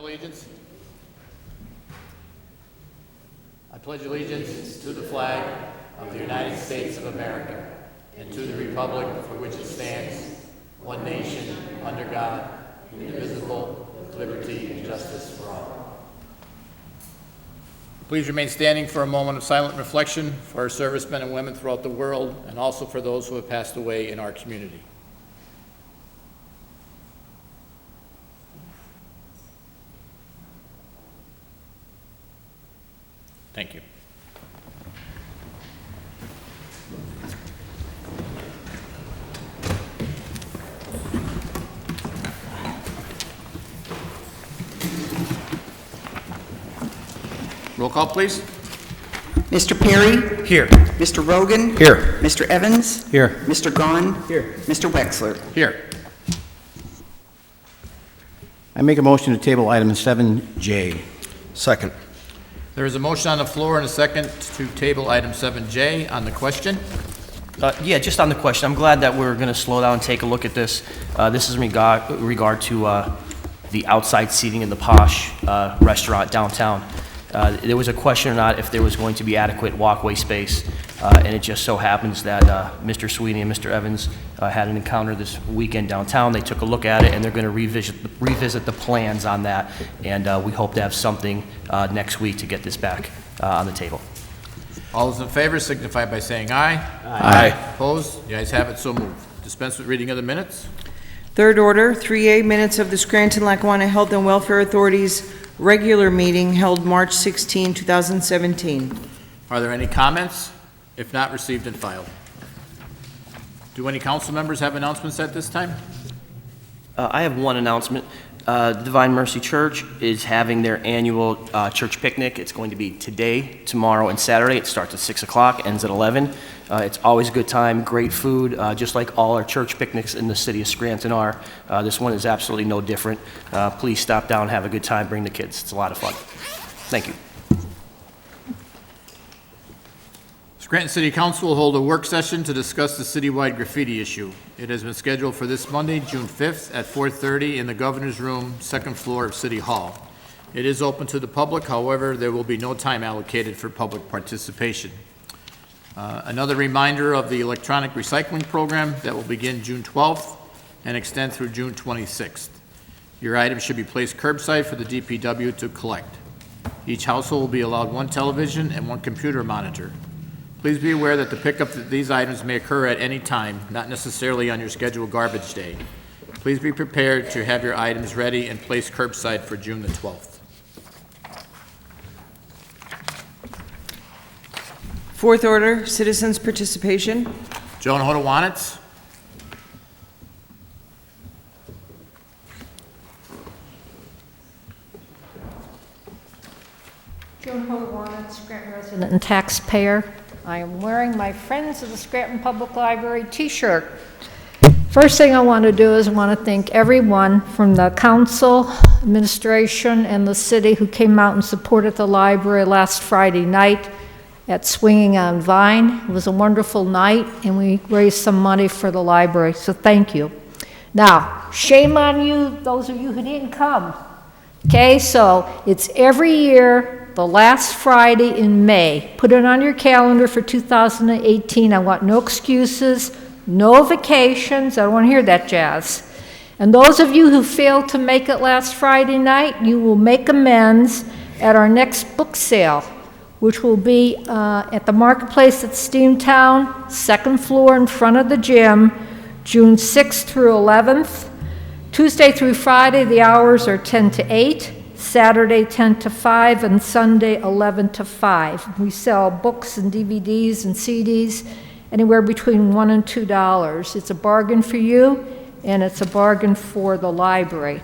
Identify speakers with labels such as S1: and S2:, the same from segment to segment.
S1: Allegiance. I pledge allegiance to the flag of the United States of America and to the republic for which it stands, one nation, under God, indivisible, with liberty and justice for all. Please remain standing for a moment of silent reflection for our servicemen and women throughout the world, and also for those who have passed away in our community. Thank you. Roll call, please.
S2: Mr. Perry?
S3: Here.
S2: Mr. Rogan?
S3: Here.
S2: Mr. Evans?
S3: Here.
S2: Mr. Gahn?
S3: Here.
S2: Mr. Wexler?
S1: Here.
S3: I make a motion to table item 7J.
S4: Second.
S1: There is a motion on the floor and a second to table item 7J. On the question?
S5: Yeah, just on the question, I'm glad that we're going to slow down and take a look at this. This is in regard to the outside seating in the Posh restaurant downtown. There was a question or not if there was going to be adequate walkway space, and it just so happens that Mr. Sweeney and Mr. Evans had an encounter this weekend downtown. They took a look at it, and they're going to revisit the plans on that, and we hope to have something next week to get this back on the table.
S1: All those in favor signify by saying aye.
S3: Aye.
S1: Opposed? The ayes have it, so moved. Dispense with reading of the minutes.
S2: Third order, 3A, minutes of the Scranton-Lackawanna Health and Welfare Authority's regular meeting held March 16, 2017.
S1: Are there any comments? If not, received and filed. Do any council members have announcements at this time?
S5: I have one announcement. Divine Mercy Church is having their annual church picnic. It's going to be today, tomorrow, and Saturday. It starts at 6 o'clock, ends at 11. It's always a good time, great food, just like all our church picnics in the city of Scranton are. This one is absolutely no different. Please stop down, have a good time, bring the kids. It's a lot of fun. Thank you.
S1: Scranton City Council will hold a work session to discuss the citywide graffiti issue. It has been scheduled for this Monday, June 5th at 4:30 in the Governor's Room, second floor of City Hall. It is open to the public, however, there will be no time allocated for public participation. Another reminder of the electronic recycling program that will begin June 12th and extend through June 26th. Your items should be placed curbside for the DPW to collect. Each household will be allowed one television and one computer monitor. Please be aware that the pickup of these items may occur at any time, not necessarily on your scheduled garbage day. Please be prepared to have your items ready and placed curbside for June the 12th.
S2: Fourth order, citizens' participation.
S1: Joan Hodowanitz.
S6: Joan Hodowanitz, Scranton resident and taxpayer. I am wearing my Friends of the Scranton Public Library t-shirt. First thing I want to do is I want to thank everyone from the council, administration, and the city who came out and supported the library last Friday night at Swinging on Vine. It was a wonderful night, and we raised some money for the library, so thank you. Now, shame on you, those of you who didn't come. Okay, so it's every year, the last Friday in May. Put it on your calendar for 2018. I want no excuses, no vacations. I don't want to hear that jazz. And those of you who failed to make it last Friday night, you will make amends at our next book sale, which will be at the Marketplace at Steamtown, second floor in front of the gym, June 6th through 11th. Tuesday through Friday, the hours are 10 to 8. Saturday 10 to 5, and Sunday 11 to 5. We sell books and DVDs and CDs anywhere between $1 and $2. It's a bargain for you, and it's a bargain for the library.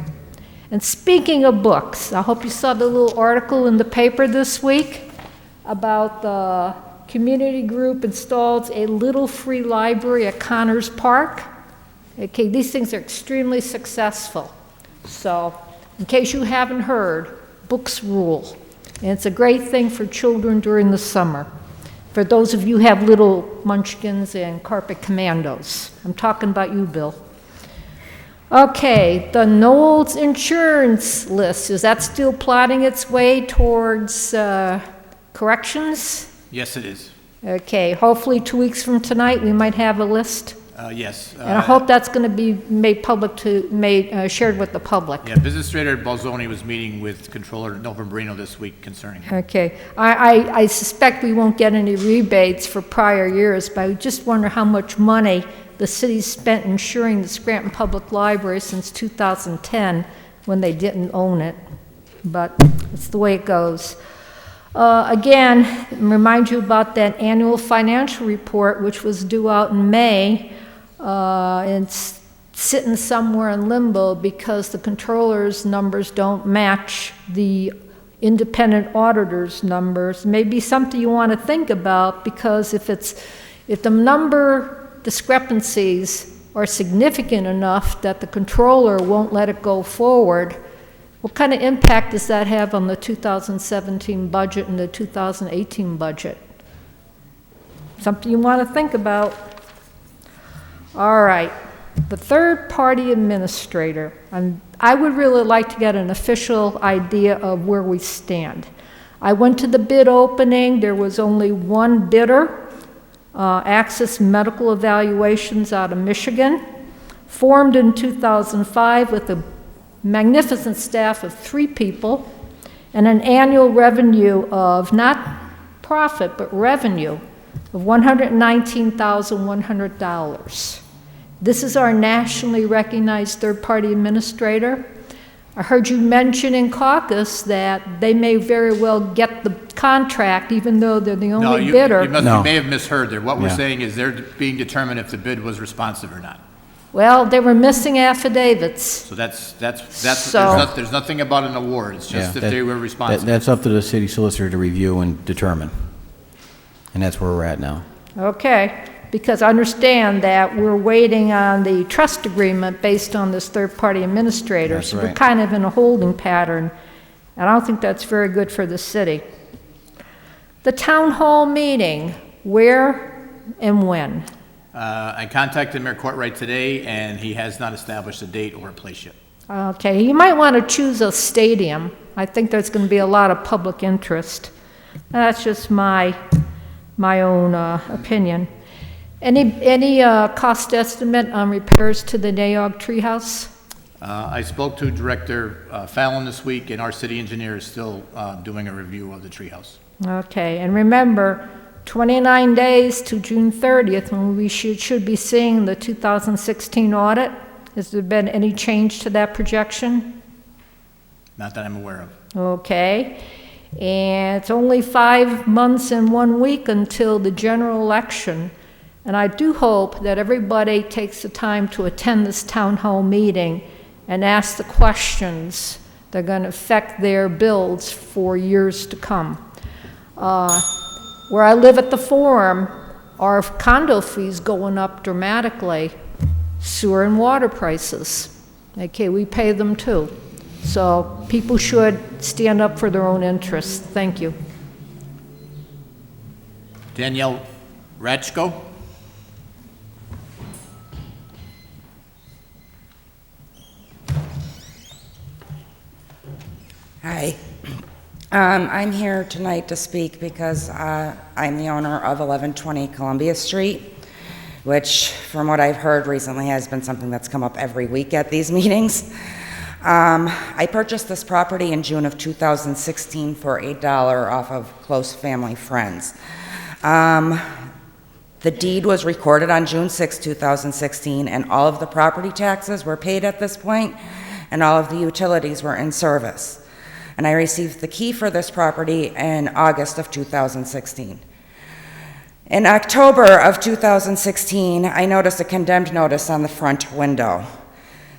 S6: And speaking of books, I hope you saw the little article in the paper this week about the community group installs a little free library at Connors Park. Okay, these things are extremely successful. So, in case you haven't heard, books rule. And it's a great thing for children during the summer. For those of you who have little munchkins and carpet commandos. I'm talking about you, Bill. Okay, the Knowles insurance list, is that still plotting its way towards corrections?
S1: Yes, it is.
S6: Okay, hopefully 2 weeks from tonight, we might have a list.
S1: Yes.
S6: And I hope that's going to be made public shared with the public.
S1: Yeah, Business Administrator Balzoni was meeting with Controller Novembrino this week concerning it.
S6: Okay, I suspect we won't get any rebates for prior years, but I just wonder how much money the city's spent insuring the Scranton Public Library since 2010, when they didn't own it. But it's the way it goes. Again, remind you about that annual financial report, which was due out in May. It's sitting somewhere in limbo because the controller's numbers don't match the independent auditor's numbers. Maybe something you want to think about, because if the number discrepancies are significant enough that the controller won't let it go forward, what kind of impact does that have on the 2017 budget and the 2018 budget? Something you want to think about. All right, the third-party administrator. I would really like to get an official idea of where we stand. I went to the bid opening. There was only one bidder, Access Medical Evaluations out of Michigan, formed in 2005 with a magnificent staff of 3 people and an annual revenue of, not profit, but revenue of $119,100. This is our nationally recognized third-party administrator. I heard you mention in caucus that they may very well get the contract, even though they're the only bidder.
S1: You may have misheard there. What we're saying is they're being determined if the bid was responsive or not.
S6: Well, they were missing affidavits.
S1: So that's
S6: So-
S1: there's nothing about an award. It's just if they were responsive.
S3: That's up to the city solicitor to review and determine. And that's where we're at now.
S6: Okay, because understand that we're waiting on the trust agreement based on this third-party administrator.
S3: That's
S6: So we're
S3: right.
S6: kind of in a holding pattern, and I don't think that's very good for the city. The town hall meeting, where and when?
S1: I contacted Mayor Courtwright today, and he has not established a date or a place yet.
S6: Okay, you might want to choose a stadium. I think there's going to be a lot of public interest. That's just my own opinion. Any cost estimate on repairs to the Naog Treehouse?
S1: I spoke to Director Fallon this week, and our city engineer is still doing a review of the treehouse.
S6: Okay, and remember, 29 days to June 30th, when we should be seeing the 2016 audit. Has there been any change to that projection?
S1: Not that I'm aware of.
S6: Okay, and it's only 5 months and 1 week until the general election. And I do hope that everybody takes the time to attend this town hall meeting and ask the questions that are going to affect their bills for years to come. Where I live at the Forum, our condo fees going up dramatically, sewer and water prices. Okay, we pay them too. So people should stand up for their own interests. Thank you.
S1: Danielle Ratchko?
S4: Hi. I'm here tonight to speak because I'm the owner of 1120 Columbia Street, which, from what I've heard recently, has been something that's come up every week at these meetings. I purchased this property in June of 2016 for $8 off of close family friends. The deed was recorded on June 6, 2016, and all of the property taxes were paid at this point, and all of the utilities were in service. And I received the key for this property in August of 2016. In October of 2016, I noticed a condemned notice on the front window.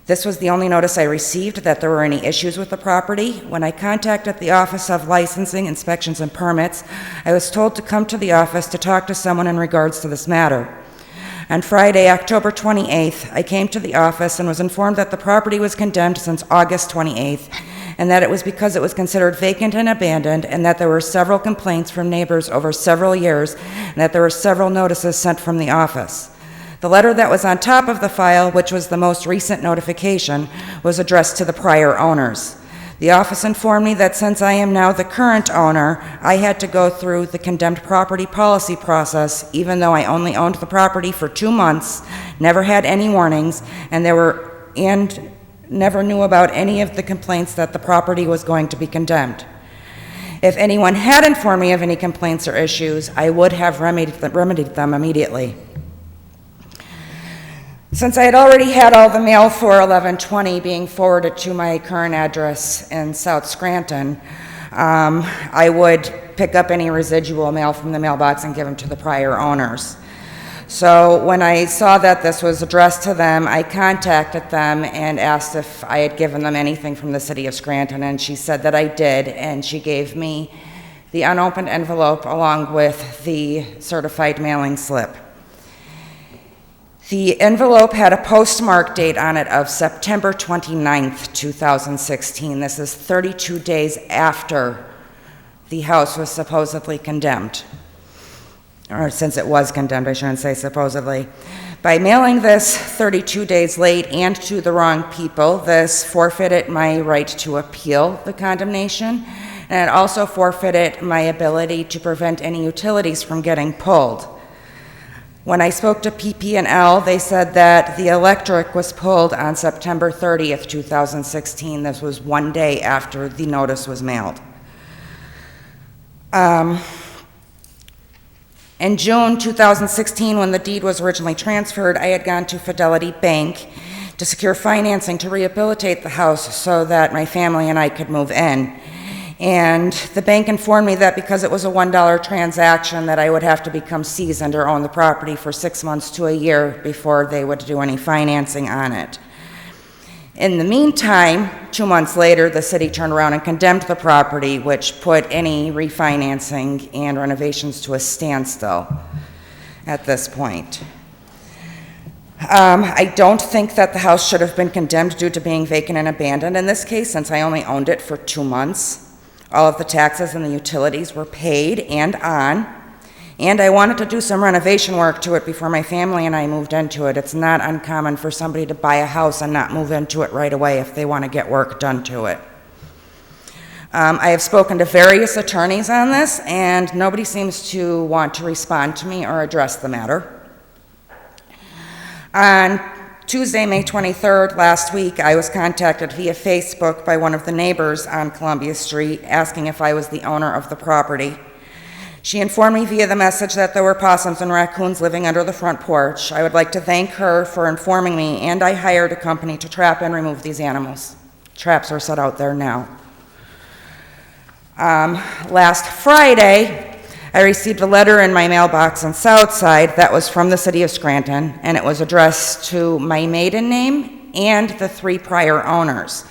S4: This was the only notice I received that there were any issues with the property. When I contacted the Office of Licensing, Inspections, and Permits, I was told to come to the office to talk to someone in regards to this matter. On Friday, October 28th, I came to the office and was informed that the property was condemned since August 28th, and that it was because it was considered vacant and abandoned, and that there were several complaints from neighbors over several years, and that there were several notices sent from the office. The letter that was on top of the file, which was the most recent notification, was addressed to the prior owners. The office informed me that since I am now the current owner, I had to go through the condemned property policy process, even though I only owned the property for 2 months, never had any warnings, and never knew about any of the complaints that the property was going to be condemned. If anyone had informed me of any complaints or issues, I would have remedied them immediately. Since I had already had all the mail for 1120 being forwarded to my current address in South Scranton, I would pick up any residual mail from the mailbox and give them to the prior owners. So when I saw that this was addressed to them, I contacted them and asked if I had given them anything from the city of Scranton, and she said that I did, and she gave me the unopened envelope along with the certified mailing slip. The envelope had a postmark date on it of September 29th, 2016. This is 32 days after the house was supposedly condemned. Or since it was condemned, I shouldn't say supposedly. By mailing this 32 days late and to the wrong people, this forfeited my right to appeal the condemnation, and it also forfeited my ability to prevent any utilities from getting pulled. When I spoke to PP&L, they said that the electric was pulled on September 30th, 2016. This was 1 day after the notice was mailed. In June 2016, when the deed was originally transferred, I had gone to Fidelity Bank to secure financing to rehabilitate the house so that my family and I could move in. And the bank informed me that because it was a $1 transaction that I would have to become seasoned or own the property for 6 months to a year before they would do any financing on it. In the meantime, 2 months later, the city turned around and condemned the property, which put any refinancing and renovations to a standstill at this point. I don't think that the house should have been condemned due to being vacant and abandoned in this case, since I only owned it for 2 months. All of the taxes and the utilities were paid and on, and I wanted to do some renovation work to it before my family and I moved into it. It's not uncommon for somebody to buy a house and not move into it right away if they want to get work done to it. I have spoken to various attorneys on this, and nobody seems to want to respond to me or address the matter. On Tuesday, May 23rd, last week, I was contacted via Facebook by one of the neighbors on Columbia Street asking if I was the owner of the property. She informed me via the message that there were possums and raccoons living under the front porch. I would like to thank her for informing me, and I hired a company to trap and remove these animals. Traps are set out there now. Last Friday, I received a letter in my mailbox on Southside that was from the city of Scranton, and it was addressed to my maiden name and the 3 prior owners.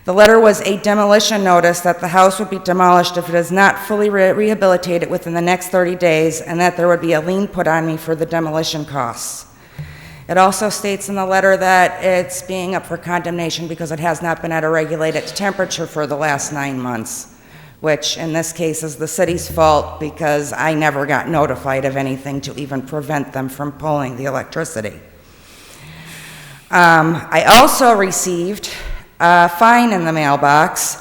S4: The letter was a demolition notice that the house would be demolished if it is not fully rehabilitated within the next 30 days, and that there would be a lien put on me for the demolition costs. It also states in the letter that it's being up for condemnation because it has not been at a regulated temperature for the last 9 months. Which in this case is the city's fault because I never got notified of anything to even prevent them from pulling the electricity. I also received a fine in the mailbox,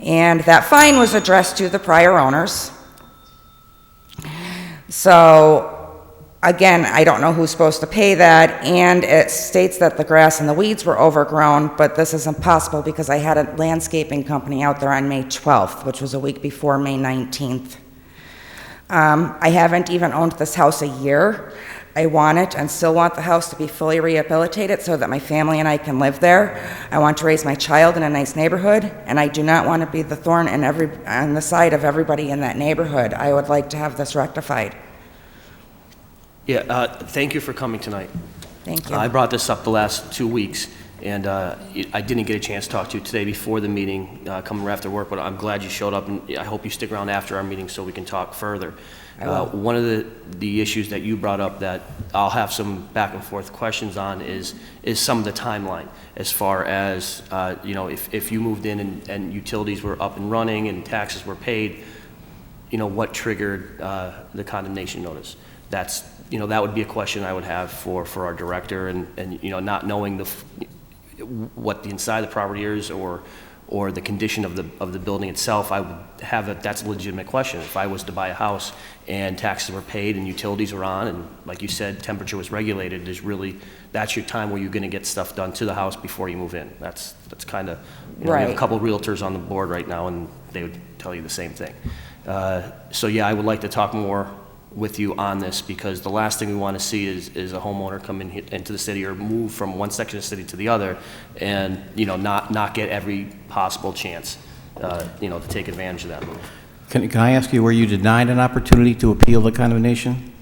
S4: and that fine was addressed to the prior owners. So again, I don't know who's supposed to pay that, and it states that the grass and the weeds were overgrown, but this is impossible because I had a landscaping company out there on May 12th, which was a week before May 19th. I haven't even owned this house a year. I want it and still want the house to be fully rehabilitated so that my family and I can live there. I want to raise my child in a nice neighborhood, and I do not want to be the thorn on the side of everybody in that neighborhood. I would like to have this rectified.
S5: Yeah, thank you for coming tonight.
S4: Thank you.
S5: I brought this up the last 2 weeks, and I didn't get a chance to talk to you today before the meeting, coming after work, but I'm glad you showed up, and I hope you stick around after our meeting so we can talk further. One of the issues that you brought up that I'll have some back and forth questions on is some of the timeline, as far as, if you moved in and utilities were up and running and taxes were paid, what triggered the condemnation notice. that's, that would be a question I would have for our director, and not knowing what the inside of the property is, or the condition of the building itself, I would have that's a legitimate question. If I was to buy a house and taxes were paid and utilities were on, and like you said, temperature was regulated, that's your time where you're gonna get stuff done to the house before you move in. That's kind of, we have a
S4: Right.
S5: couple realtors on the board right now, and they would tell you the same thing. So yeah, I would like to talk more with you on this, because the last thing we want to see is a homeowner come into the city or move from one section of the city to the other, and not get every possible chance to take advantage of that move.
S3: Can I ask you, were you denied an opportunity to appeal the condemnation?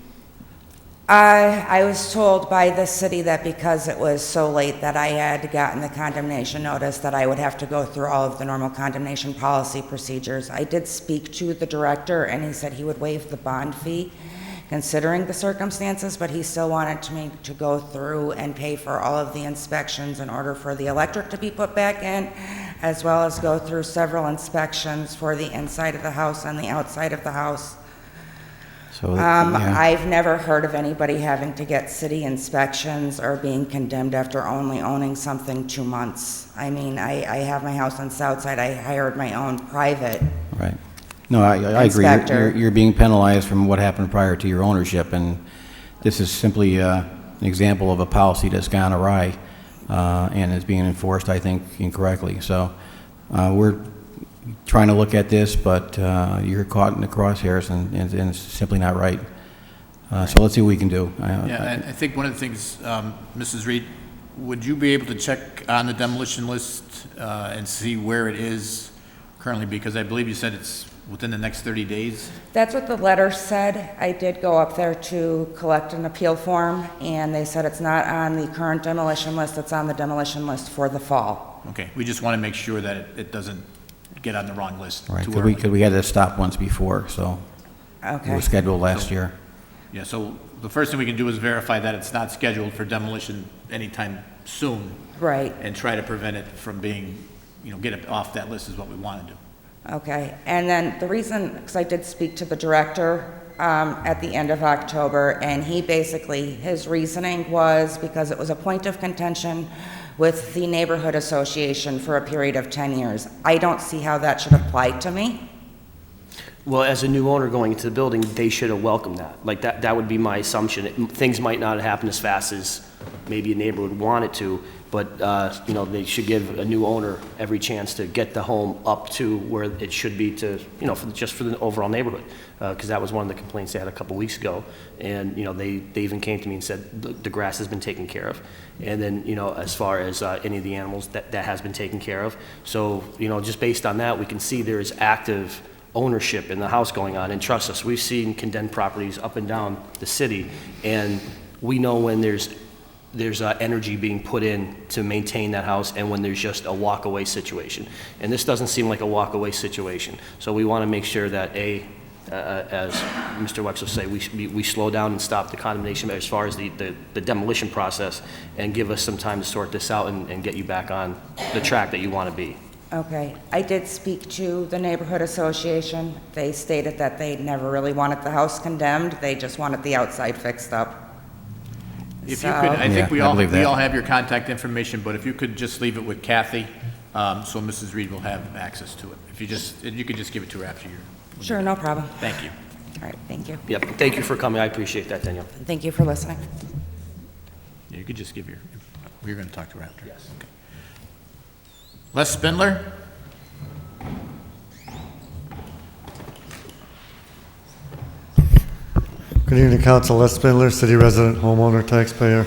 S4: I was told by the city that because it was so late that I had gotten the condemnation notice, that I would have to go through all of the normal condemnation policy procedures. I did speak to the director, and he said he would waive the bond fee considering the circumstances, but he still wanted me to go through and pay for all of the inspections in order for the electric to be put back in, as well as go through several inspections for the inside of the house and the outside of the house.
S3: So, yeah.
S4: I've never heard of anybody having to get city inspections or being condemned after only owning something 2 months. I mean, I have my house on Southside. I hired my own private.
S3: Right. No, I agree.
S4: Inspector.
S3: You're being penalized from what happened prior to your ownership, and this is simply an example of a policy that's gone awry and is being enforced, I think, incorrectly. So we're trying to look at this, but you're caught in the crosshairs, and it's simply not right. So let's see what we can do.
S1: And I think one of the things, Mrs. Reed, would you be able to check on the demolition list and see where it is currently? Because I believe you said it's within the next 30 days?
S4: That's what the letter said. I did go up there to collect an appeal form, and they said it's not on the current demolition list, it's on the demolition list for the fall.
S1: Okay, we just want to make sure that it doesn't get on the wrong list
S3: Right,
S1: too early.
S3: because we had to stop once before, so it
S4: Okay.
S3: was scheduled last year.
S1: Yeah, so the first thing we can do is verify that it's not scheduled for demolition anytime soon,
S4: Right,
S1: and try to prevent it from being, get it off that list is what we want to do.
S4: okay. And then the reason, because I did speak to the director at the end of October, and he basically, his reasoning was because it was a point of contention with the neighborhood association for a period of 10 years. I don't see how that should apply to me.
S5: Well, as a new owner going into the building, they should have welcomed that. Like, that would be my assumption. Things might not happen as fast as maybe a neighbor would want it to, but, they should give a new owner every chance to get the home up to where it should be to, just for the overall neighborhood. Because that was one of the complaints they had a couple weeks ago. And, they even came to me and said, the grass has been taken care of. And then, as far as any of the animals, that has been taken care of. So, just based on that, we can see there is active ownership in the house going on. And trust us, we've seen condemned properties up and down the city, and we know when there's energy being put in to maintain that house, and when there's just a walk-away situation. And this doesn't seem like a walk-away situation. So we want to make sure that, as Mr. Wexler say, we slow down and stop the condemnation as far as the demolition process, and give us some time to sort this out and get you back on the track that you want to be.
S4: Okay. I did speak to the neighborhood association. They stated that they never really wanted the house condemned. They just wanted the outside fixed up.
S1: If you could, I think
S3: Yeah,
S1: we
S3: I
S1: all
S3: believe that.
S1: have your contact information, but if you could just leave it with Kathy, so Mrs. Reed will have access to it. If you could just give it to her after you're.
S4: Sure, no problem.
S1: Thank you.
S4: All right, thank you.
S5: Yep, thank you for coming, I appreciate that, Danielle.
S4: Thank you for listening.
S1: Yeah, you could just give you're going to talk to her after. Yes. Okay. Les Spindler?
S7: Good evening, Council. Les Spindler, city resident, homeowner, taxpayer.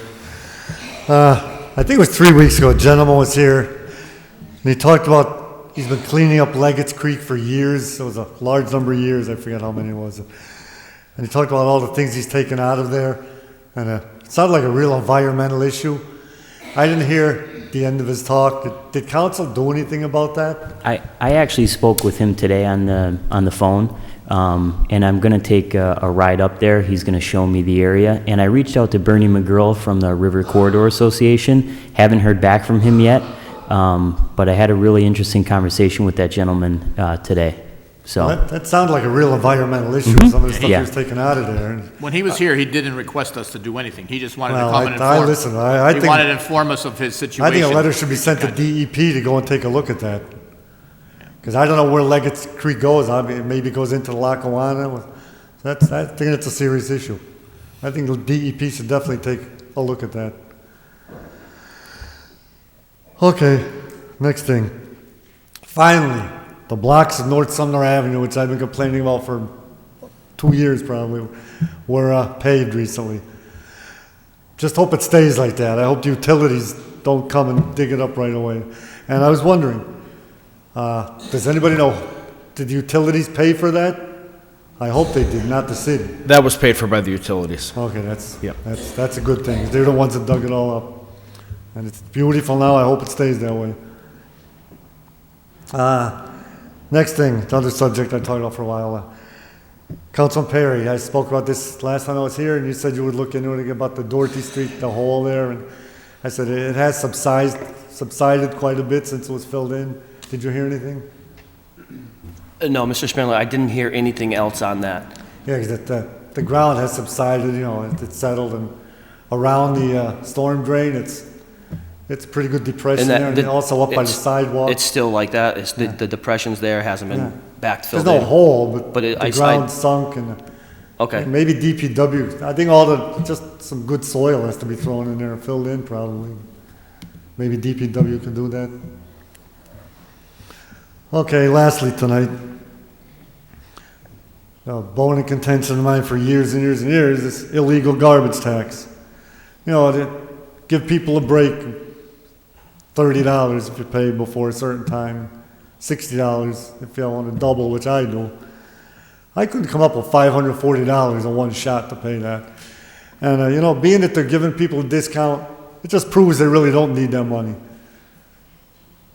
S7: I think it was 3 weeks ago, a gentleman was here, and he talked about he's been cleaning up Leggett's Creek for years. It was a large number of years. I forget how many it was. And he talked about all the things he's taken out of there, and it sounded like a real environmental issue. I didn't hear the end of his talk. Did council do anything about that?
S8: I actually spoke with him today on the phone, and I'm going to take a ride up there. He's going to show me the area. And I reached out to Bernie McGurl from the River Corridor Association. Haven't heard back from him yet, but I had a really interesting conversation with that gentleman today. So,
S7: That sounds like a real environmental issue, some of the stuff he
S8: Yeah.
S7: was taking out of there.
S1: When he was here, he didn't request us to do anything. He just wanted to
S7: Well,
S1: come and
S7: I
S1: inform.
S7: listen, I
S1: He
S7: think-
S1: wanted to inform us of his situation.
S7: I think a letter should be sent to DEP to go and take a look at that. Because I don't know where Leggett's Creek goes, I mean, maybe it goes into Lackawanna. I think it's a serious issue. I think the DEP should definitely take a look at that. Okay, next thing. Finally, the blocks of North Sumner Avenue, which I've been complaining about for 2 years probably, were paved recently. Just hope it stays like that. I hope the utilities don't come and dig it up right away. And I was wondering, does anybody know, did the utilities pay for that? I hope they did, not the city.
S9: That was paid for by the utilities.
S7: Okay, that's,
S9: Yep.
S7: that's a good thing. They're the ones that dug it all up. And it's beautiful now. I hope it stays that way. Next thing, another subject I talked about for a while. Councilman Perry, I spoke about this last time I was here, and you said you would look into it about the Dorothy Street, the hole there. And I said it has subsided quite a bit since it was filled in. Did you hear anything?
S5: No, Mr. Spindler, I didn't hear anything else on that.
S7: Yeah, because the ground has subsided, you know, it's settled, and around the storm drain, it's pretty good depression there, and also up by the
S5: it's-
S7: sidewalk.
S5: It's still like that. It's the depression's there, hasn't
S7: Yeah.
S5: been backfilled
S7: There's no
S5: in.
S7: hole, but
S5: But
S7: the ground sunk, and
S5: Okay.
S7: maybe DPW, I think just some good soil has to be thrown in there and filled in probably. Maybe DPW could do that. Okay, lastly tonight, bone and contention of mine for years and years and years, this illegal garbage tax. You know, to give people a break, $30 if you pay before a certain time, $60 if you want to double, which I do. I couldn't come up with $540 in one shot to pay that. And, you know, being that they're giving people a discount, it just proves they really don't need that money.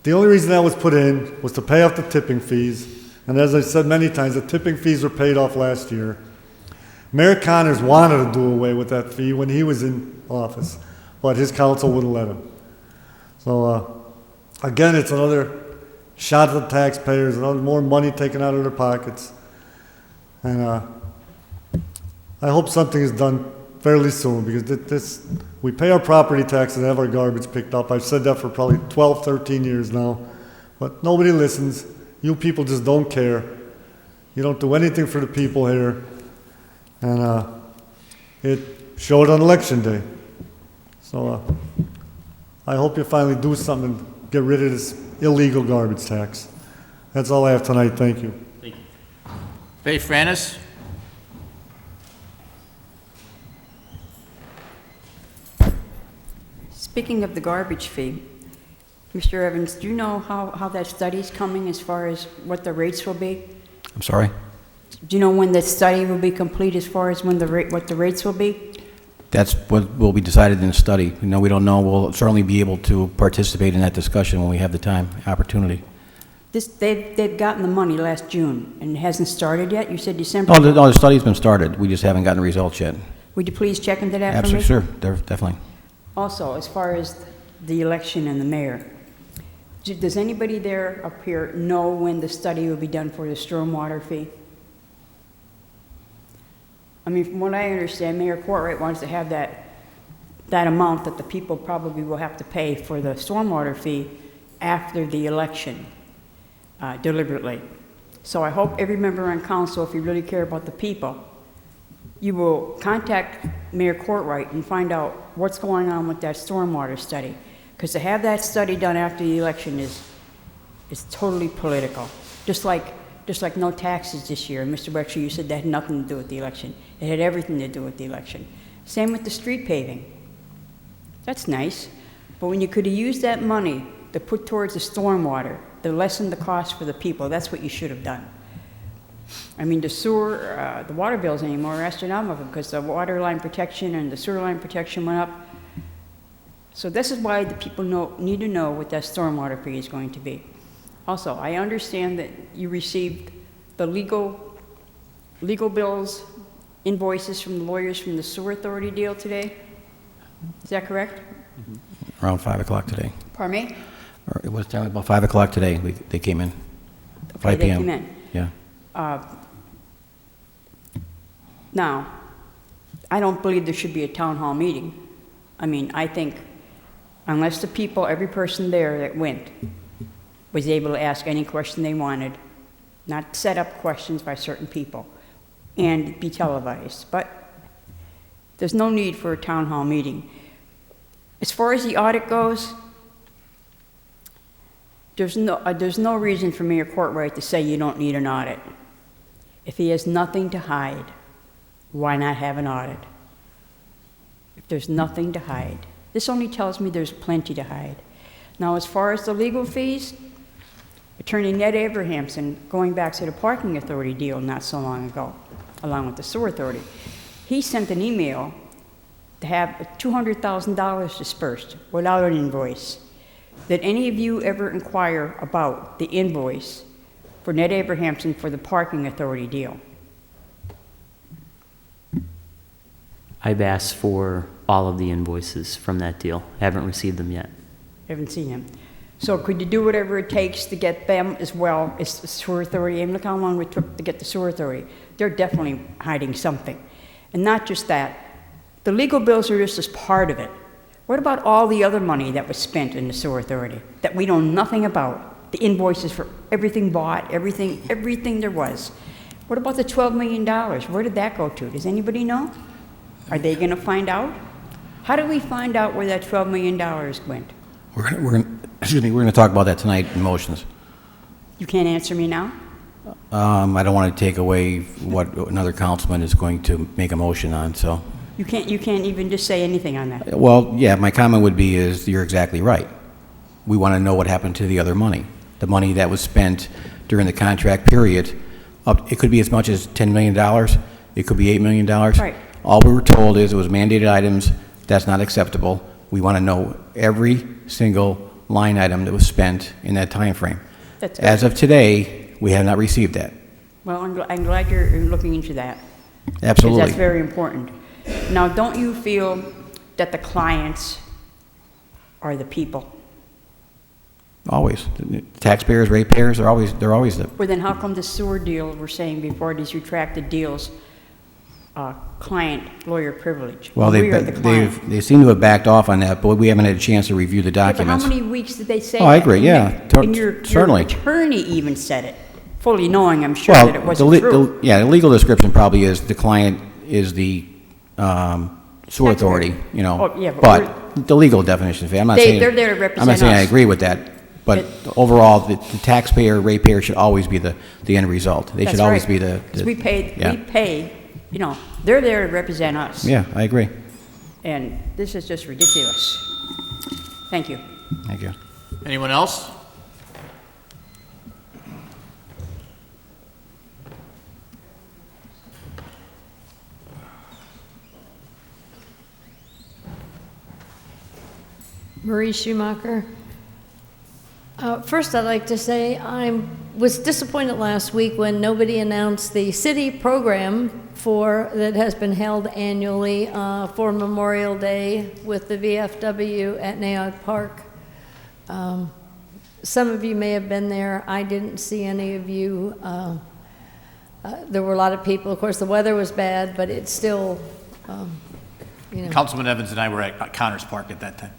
S7: The only reason that was put in was to pay off the tipping fees. And as I said many times, the tipping fees were paid off last year. Mayor Connors wanted to do away with that fee when he was in office, but his council wouldn't let him. So, again, it's another shot at the taxpayers, another more money taken out of their pockets. And I hope something is done fairly soon, because we pay our property taxes and have our garbage picked up. I've said that for probably 12, 13 years now, but nobody listens. You people just don't care. You don't do anything for the people here. And it showed on election day. So I hope you finally do something and get rid of this illegal garbage tax. That's all I have tonight. Thank you.
S1: Faye Franis?
S10: Speaking of the garbage fee, Mr. Evans, do you know how that study's coming as far as what the rates will be?
S3: I'm sorry?
S10: Do you know when the study will be complete as far as what the rates will be?
S3: That's what will be decided in the study. You know, we don't know. We'll certainly be able to participate in that discussion when we have the time, opportunity.
S10: They've gotten the money last June, and it hasn't started yet? You said December?
S3: Oh, the study's been started. We just haven't gotten the results yet.
S10: Would you please check into that for me?
S3: Absolutely, sure. Definitely.
S10: Also, as far as the election and the mayor, does anybody there up here know when the study will be done for the stormwater fee? I mean, from what I understand, Mayor Courtwright wants to have that amount that the people probably will have to pay for the stormwater fee after the election, deliberately. So I hope every member on council, if you really care about the people, you will contact Mayor Courtwright and find out what's going on with that stormwater study. Because to have that study done after the election is totally political. Just like no taxes this year. And Mr. Wexler, you said that had nothing to do with the election. It had everything to do with the election. Same with the street paving. That's nice. But when you could have used that money to put towards the stormwater, to lessen the cost for the people, that's what you should have done. I mean, the sewer, the water bills anymore are astronomical because the water line protection and the sewer line protection went up. So this is why the people need to know what that stormwater fee is going to be. Also, I understand that you received the legal bills, invoices from the lawyers from the sewer authority deal today. Is that correct?
S3: Around 5 o'clock today.
S10: Pardon me?
S3: Or it was about 5 o'clock today. They came in. 5
S10: they
S3: p.m.
S10: came in.
S3: Yeah.
S10: Now, I don't believe there should be a town hall meeting. I mean, I think unless the people, every person there that went, was able to ask any question they wanted, not set up questions by certain people, and be televised. But there's no need for a town hall meeting. As far as the audit goes, there's no reason for Mayor Courtwright to say you don't need an audit. If he has nothing to hide, why not have an audit? If there's nothing to hide. This only tells me there's plenty to hide. Now, as far as the legal fees, Attorney Ned Abrahamson, going back to the parking authority deal not so long ago, along with the sewer authority, he sent an email to have $200,000 dispersed without an invoice. Did any of you ever inquire about the invoice for Ned Abrahamson for the parking authority deal?
S8: I've asked for all of the invoices from that deal. Haven't received them yet.
S10: Haven't seen him. So could you do whatever it takes to get them as well as the sewer authority? And look how long it took to get the sewer authority. They're definitely hiding something. And not just that, the legal bills are just as part of it. What about all the other money that was spent in the sewer authority that we know nothing about? The invoices for everything bought, everything there was. What about the $12 million? Where did that go to? Does anybody know? Are they going to find out? How do we find out where that $12 million went?
S3: We're going to talk about that tonight in motions.
S10: You can't answer me now?
S3: I don't want to take away what another councilman is going to make a motion on, so.
S10: You can't even just say anything on that.
S3: Well, yeah, my comment would be is you're exactly right. We want to know what happened to the other money. The money that was spent during the contract period. It could be as much as $10 million. It could be $8 million.
S10: Right.
S3: All we were told is it was mandated items. That's not acceptable. We want to know every single line item that was spent in that time frame.
S10: That's good.
S3: As of today, we have not received that.
S10: Well, I'm glad you're looking into that.
S3: Absolutely.
S10: Because that's very important. Now, don't you feel that the clients are the people?
S3: Always. The taxpayers, ratepayers, they're always the.
S10: Well, then how come the sewer deal, we're saying before these retracted deals, client-lawyer privilege?
S3: Well,
S10: We are the client.
S3: they seem to have backed off on that, but we haven't had a chance to review the
S10: Yeah, but
S3: documents.
S10: how many weeks did they say
S3: Oh, I
S10: that?
S3: agree, yeah,
S10: And your
S3: certainly.
S10: attorney even said it, fully knowing, I'm sure,
S3: Well,
S10: that it wasn't true.
S3: the legal description probably is the client is the sewer authority, you know.
S10: Oh, yeah, but
S3: but the legal definition, I'm not saying.
S10: They're there to represent
S3: I'm not saying I
S10: us.
S3: agree with that, but overall, the taxpayer, ratepayer should always be the end result. They should always be the.
S10: 'Cause we
S3: yeah.
S10: pay, you know, they're there to represent us.
S3: Yeah, I agree.
S10: And this is just ridiculous. Thank you.
S3: Thank you.
S1: Anyone else?
S6: Marie Schumacher. First, I'd like to say I was disappointed last week when nobody announced the city program that has been held annually for Memorial Day with the VFW at Naog Park. Some of you may have been there. I didn't see any of you. There were a lot of people. Of course, the weather was bad, but it's still, you know.
S1: Councilman Evans and I were at Connors Park at that time.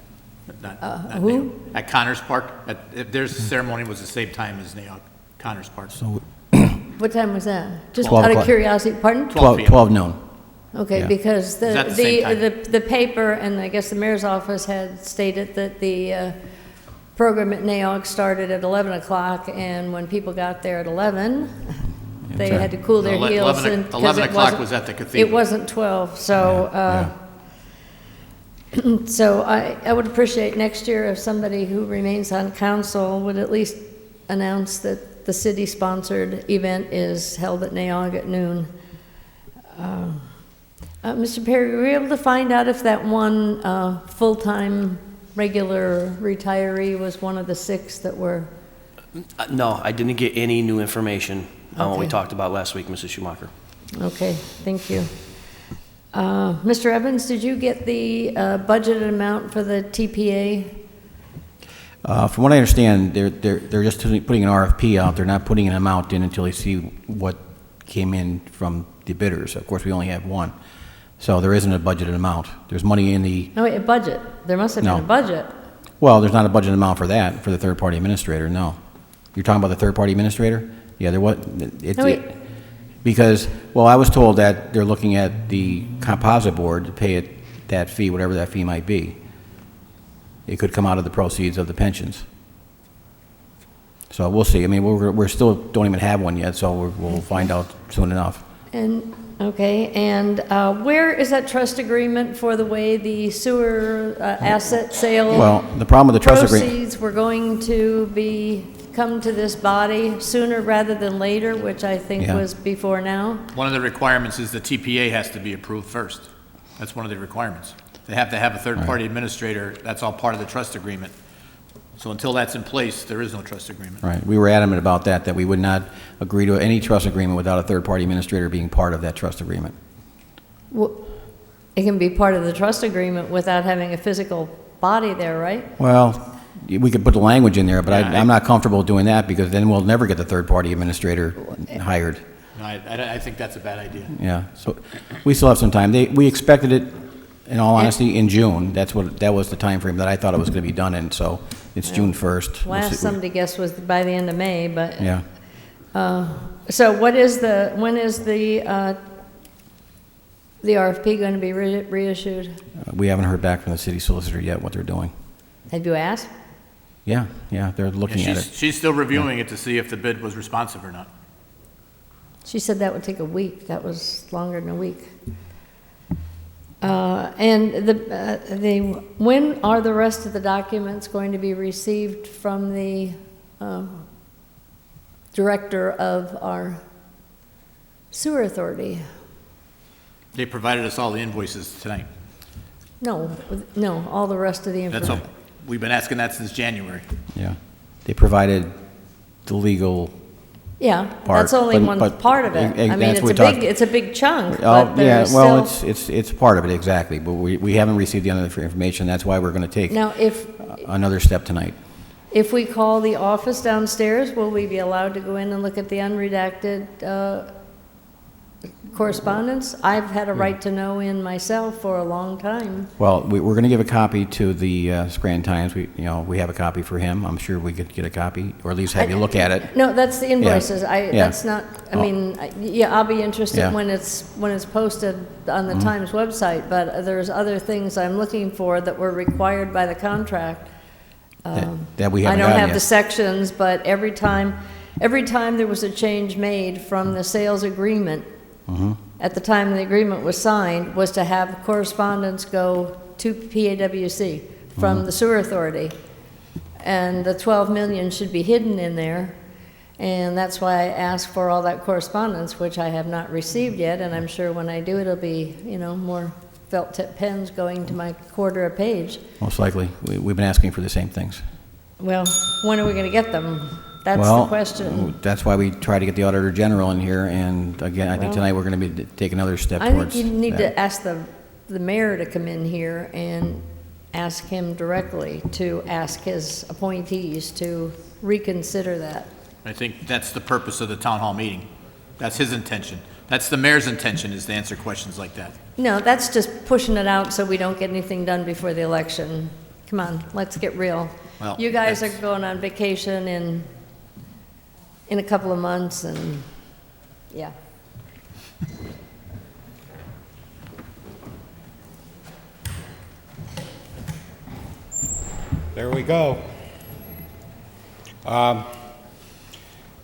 S6: Who?
S1: At Connors Park. Their ceremony was the same time as Naog, Connors Park.
S3: So
S6: What time was that? Just
S3: 12
S6: out of
S3: o'clock.
S6: curiosity, pardon?
S1: 12 p.m.
S3: 12 noon.
S6: Okay,
S3: Yeah.
S6: because
S1: Is that the same time?
S6: the paper and I guess the mayor's office had stated that the program at Naog started at 11 o'clock, and when people got there at 11, they had to cool their heels.
S1: 11 o'clock was at the cathedral.
S6: It wasn't 12, so,
S3: Yeah.
S6: so I would appreciate next year if somebody who remains on council would at least announce that the city-sponsored event is held at Naog at noon. Mr. Perry, were you able to find out if that one full-time regular retiree was one of the 6 that were?
S5: No, I didn't get any new information on what we
S6: Okay.
S5: talked about last week, Mrs. Schumacher.
S6: Okay, thank you. Mr. Evans, did you get the budgeted amount for the TPA?
S3: From what I understand, they're just putting an RFP out. They're not putting an amount in until they see what came in from the bidders. Of course, we only have one. So there isn't a budgeted amount. There's money in the,
S6: No, wait, a budget. There must have been
S3: No.
S6: a budget.
S3: well, there's not a budget amount for that, for the third-party administrator, no. You're talking about the third-party administrator? Yeah, there was,
S6: No, wait.
S3: because, well, I was told that they're looking at the composite board to pay it that fee, whatever that fee might be. It could come out of the proceeds of the pensions. So we'll see. I mean, we're still don't even have one yet, so we'll find out soon enough.
S6: And, okay, and where is that trust agreement for the way the sewer asset sale?
S3: Well, the problem with the trust agreement,
S6: Proceeds were going to come to this body sooner rather than later, which I think
S3: Yeah.
S6: was before now.
S1: One of the requirements is the TPA has to be approved first. That's one of the requirements. They have to have a third-party administrator. That's all part of the trust agreement. So until that's in place, there is no trust agreement.
S3: right, we were adamant about that we would not agree to any trust agreement without a third-party administrator being part of that trust agreement.
S6: Well, it can be part of the trust agreement without having a physical body there, right?
S3: Well, we could put the language in there, but
S1: Yeah,
S3: I'm not comfortable doing that because then we'll never get the third-party administrator hired.
S1: No, I think that's a bad idea.
S3: Yeah, so we still have some time. We expected it, in all honesty, in June. That was the time frame that I thought it was going to be done in, so it's June 1st. We'll
S6: Last
S3: see-
S6: somebody guessed was by the end of May, but.
S3: Yeah.
S6: So when is the RFP going to be reissued?
S3: We haven't heard back from the city solicitor yet what they're doing.
S6: Have you asked?
S3: Yeah, they're looking at it.
S1: She's still reviewing it to see if the bid was responsive or not.
S6: She said that would take a week. That was longer than a week. And when are the rest of the documents going to be received from the director of our sewer authority?
S1: They provided us all the invoices tonight.
S6: No, all the rest of the
S1: That's all,
S6: information.
S1: we've been asking that since January.
S3: Yeah. They provided the legal,
S6: Yeah,
S3: part,
S6: that's only
S3: but-
S6: one
S3: but-
S6: part of it. I mean,
S3: that's
S6: it's
S3: what
S6: a
S3: we talked-
S6: it's a big chunk,
S3: oh,
S6: but
S3: yeah,
S6: there's
S3: well,
S6: still.
S3: it's part of it, exactly, but we haven't received the other information. That's why we're going to take
S6: Now,
S3: another step tonight.
S6: if we call the office downstairs, will we be allowed to go in and look at the unredacted correspondence? I've had a right to know in myself for a long time.
S3: Well, we're going to give a copy to the Scranton Times. We have a copy for him. I'm sure we could get a copy, or at least have you look at it.
S6: No, that's the invoices.
S3: Yeah.
S6: That's not, I
S3: Oh.
S6: mean, yeah, I'll be interested
S3: Yeah.
S6: when it's posted on the Times website, but there's other things I'm looking for that were required by the contract.
S3: That we
S6: I
S3: haven't
S6: don't
S3: gotten
S6: have the
S3: yet.
S6: sections, but every time there was a change made from the sales agreement,
S3: Mm-hmm.
S6: at the time the agreement was signed, was to have correspondence go to PAWC from
S3: Mm-hmm.
S6: the sewer authority. And the 12 million should be hidden in there, and that's why I asked for all that correspondence, which I have not received yet, and I'm sure when I do, it'll be, more felt tip pens going to my quarter a page.
S3: Most likely. We've been asking for the same things.
S6: Well, when are we going to get them? That's the
S3: Well,
S6: question.
S3: that's why we try to get the Auditor General in here, and again, I think
S6: Well,
S3: tonight we're going to be taking another step
S6: I think
S3: towards
S6: you need
S3: that.
S6: to ask the mayor to come in here and ask him directly to ask his appointees to reconsider that.
S1: I think that's the purpose of the town hall meeting. That's his intention. That's the mayor's intention, is to answer questions like that.
S6: No, that's just pushing it out so we don't get anything done before the election. Come on, let's get real.
S1: Well,
S6: You guys are
S1: that's-
S6: going on vacation in a couple of months, and, yeah.
S11: There we go.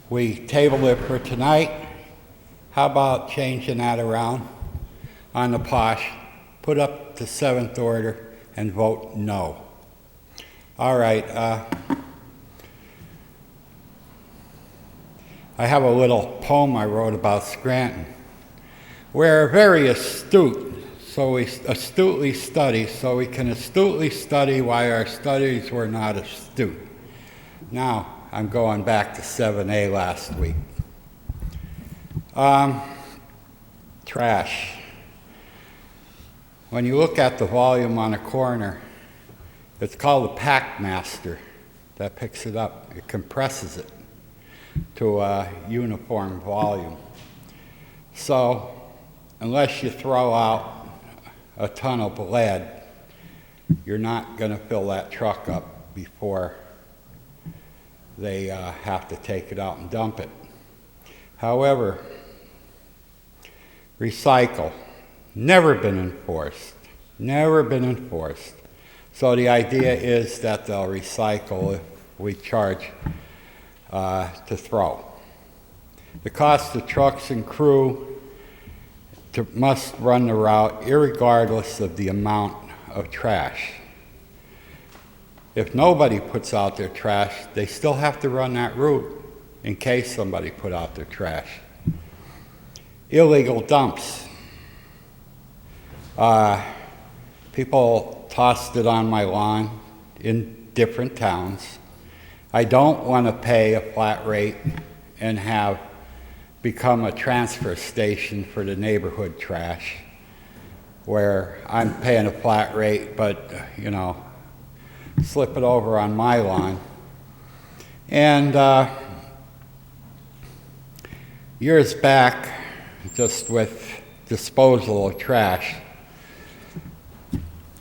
S11: We tabled it for tonight. How about changing that around on the posh, put up the seventh order, and vote no? All right. I have a little poem I wrote about Scranton. We're very astute, so we astutely study, so we can astutely study why our studies were not astute. Now, I'm going back to 7A last week. Trash. When you look at the volume on a corner, it's called the Packmaster. that picks it up. It compresses it to a uniform volume. So unless you throw out a ton of lead, you're not going to fill that truck up before they have to take it out and dump it. However, recycle, never been enforced, never been enforced. So the idea is that they'll recycle if we charge to throw. The cost of trucks and crew must run the route irregardless of the amount of trash. If nobody puts out their trash, they still have to run that route in case somebody put out their trash. Illegal dumps. People tossed it on my lawn in different towns. I don't want to pay a flat rate and have become a transfer station for the neighborhood trash, where I'm paying a flat rate, but, you know, slip it over on my lawn. And years back, just with disposal of trash,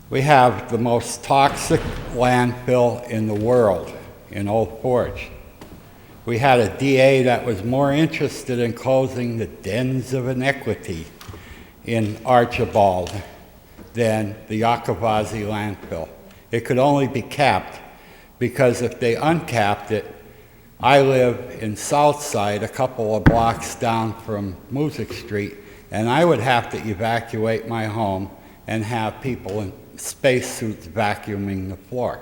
S11: we have the most toxic landfill in the world in Old Forge. We had a DA that was more interested in closing the dens of iniquity in Archibald than the Yakavazi landfill. It could only be capped because if they uncapped it, I live in Southside, a couple of blocks down from Music Street, and I would have to evacuate my home and have people in spacesuits vacuuming the floor.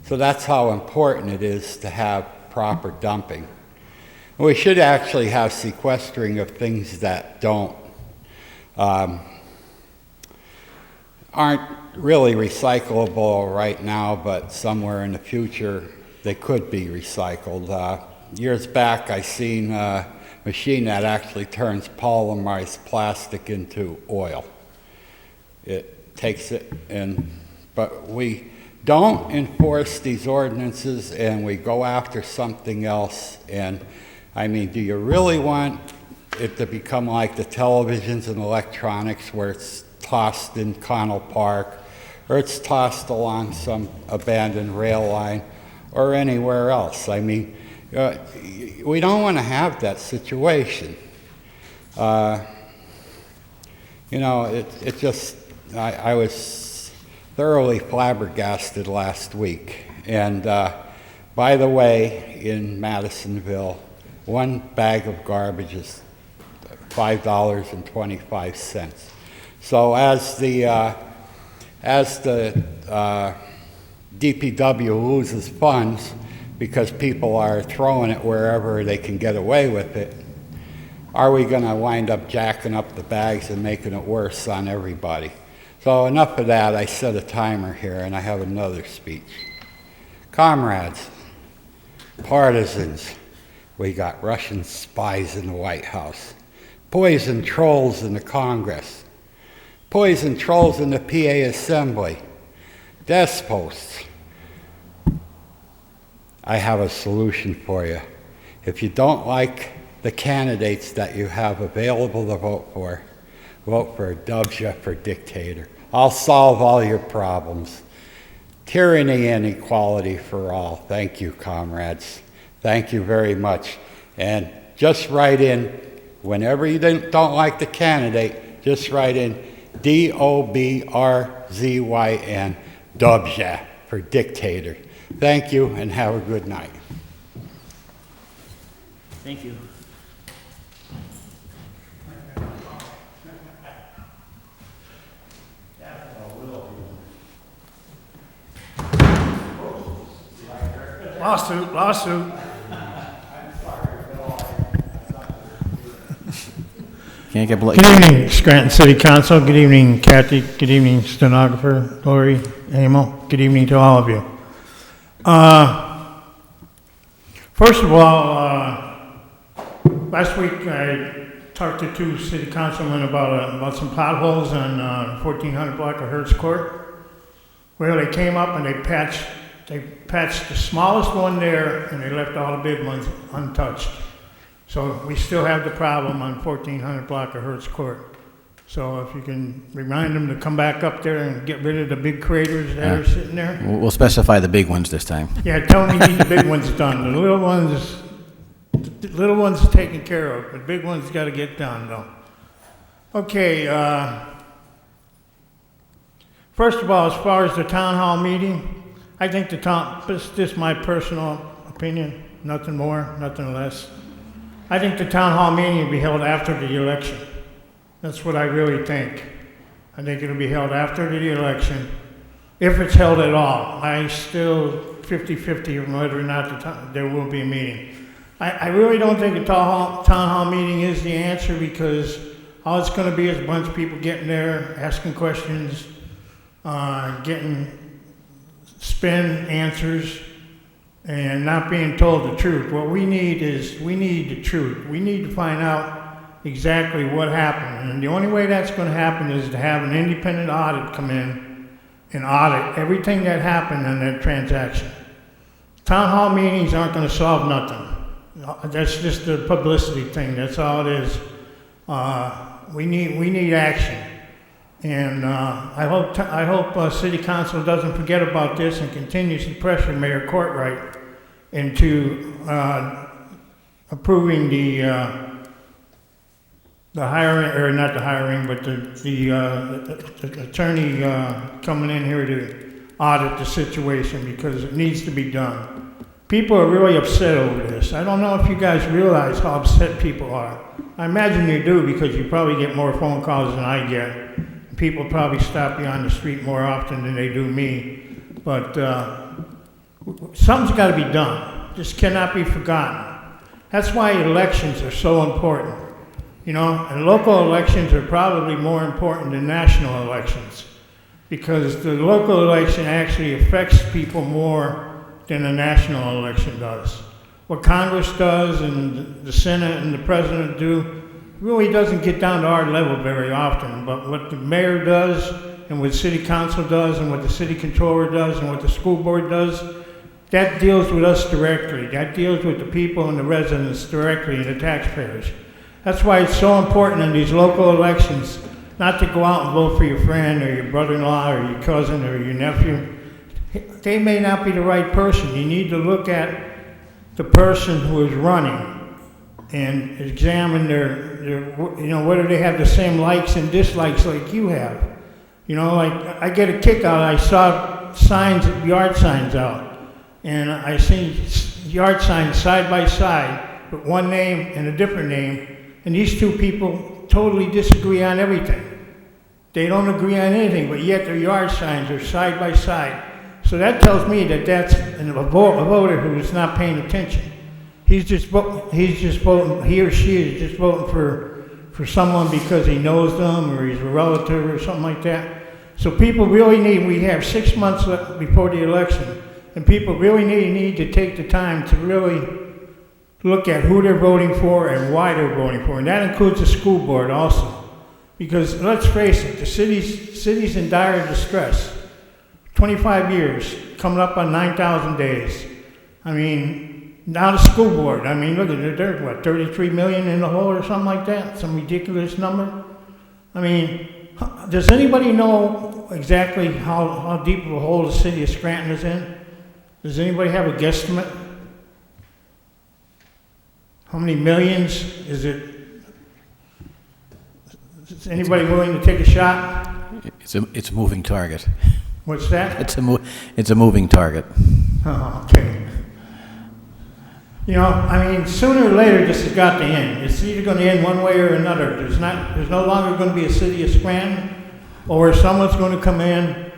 S11: So that's how important it is to have proper dumping. We should actually have sequestering of things that aren't really recyclable right now, but somewhere in the future they could be recycled. Years back I seen a machine that actually turns polymerized plastic into oil. It takes it but we don't enforce these ordinances and we go after something else. And I mean, do you really want it to become like the televisions and electronics where it's tossed in Connell Park, or it's tossed along some abandoned rail line, or anywhere else? I mean, we don't want to have that situation. You know, it just, I was thoroughly flabbergasted last week. And by the way, in Madisonville, one bag of garbage is $5.25. So as the DPW loses funds because people are throwing it wherever they can get away with it, are we going to wind up jacking up the bags and making it worse on everybody? So enough of that. I set a timer here and I have another speech. Comrades, partisans, we got Russian spies in the White House, poison trolls in the Congress, poison trolls in the PA Assembly, despots. I have a solution for you. If you don't like the candidates that you have available to vote for Dubja for dictator. I'll solve all your problems. Tyranny and equality for all. Thank you, comrades. Thank you very much. And just write in, whenever you don't like the candidate, just write in DOBRZYN, Dubja for dictator. Thank you and have a good night.
S5: Thank you.
S12: Lawsuit.
S3: Can't get
S12: Good evening, Scranton City Council. Good evening, Kathy. Good evening, stenographer Lori Hamel. Good evening to all of you. First of all, last week I talked to two city councilmen about some potholes on 1400 block of Hertz Court. Well, they came up and they patched They patched the smallest one there, and they left all the big ones untouched. So we still have the problem on 1400 block of Hertz Court. So if you can remind them to come back up there and get rid of the big craters that are sitting there.
S3: We'll specify the big ones this time.
S12: Yeah, tell them you need the big ones done. The little ones taken care of. The big ones got to get done, though. Okay, first of all, as far as the town hall meeting, I think this is my personal opinion, nothing more, nothing less. I think the town hall meeting will be held after the election. That's what I really think. I think it'll be held after the election, if it's held at all. I still 50-50 on whether or not there will be a meeting. I really don't think a town hall meeting is the answer, because all it's going to be is a bunch of people getting there, asking questions, getting spin answers, and not being told the truth. What we need is, we need the truth. We need to find out exactly what happened. And the only way that's going to happen is to have an independent audit come in and audit everything that happened in that transaction. Town hall meetings aren't going to solve nothing. That's just a publicity thing. That's all it is. We need action. And I hope City Council doesn't forget about this and continues to pressure Mayor Courtright into approving the hiring, or not the hiring, but the attorney coming in here to audit the situation, because it needs to be done. People are really upset over this. I don't know if you guys realize how upset people are. I imagine you do, because you probably get more phone calls than I get. People probably stop you on the street more often than they do me. But something's got to be done. This cannot be forgotten. That's why elections are so important. You know, and local elections are probably more important than national elections, because the local election actually affects people more than a national election does. What Congress does and the Senate and the President do really doesn't get down to our level very often, but what the mayor does and what City Council does and what the City Controller does and what the school board does, that deals with us directly. That deals with the people and the residents directly and the taxpayers. That's why it's so important in these local elections not to go out and vote for your friend or your brother-in-law or your cousin or your nephew. They may not be the right person. You need to look at the person who is running and examine their you know, whether they have the same likes and dislikes like you have. You know, like, I get a kick out, I saw signs, yard signs out, and I seen yard signs side by side with one name and a different name, and these two people totally disagree on everything. They don't agree on anything, but yet their yard signs are side by side. So that tells me that that's a voter who is not paying attention. He or she is just voting for someone because he knows them or he's a relative or something like that. So people really need, we have 6 months left before the election, and people really need to take the time to really look at who they're voting for and why they're voting for. And that includes the school board also. Because let's face it, the city's in dire distress. 25 years, coming up on 9,000 days. I mean, now the school board, I mean, look at it, they're what, 33 million in the hole or something like that? Some ridiculous number? I mean, does anybody know exactly how deep of a hole the city of Scranton is in? Does anybody have a guesstimate? How many millions is it? Is anybody willing to take a shot?
S3: It's a moving target.
S12: What's that?
S3: It's a moving target.
S12: Oh, okay. You know, I mean, sooner or later this has got to end. It's either going to end one way or another. There's no longer going to be a city of Scranton, or someone's going to come in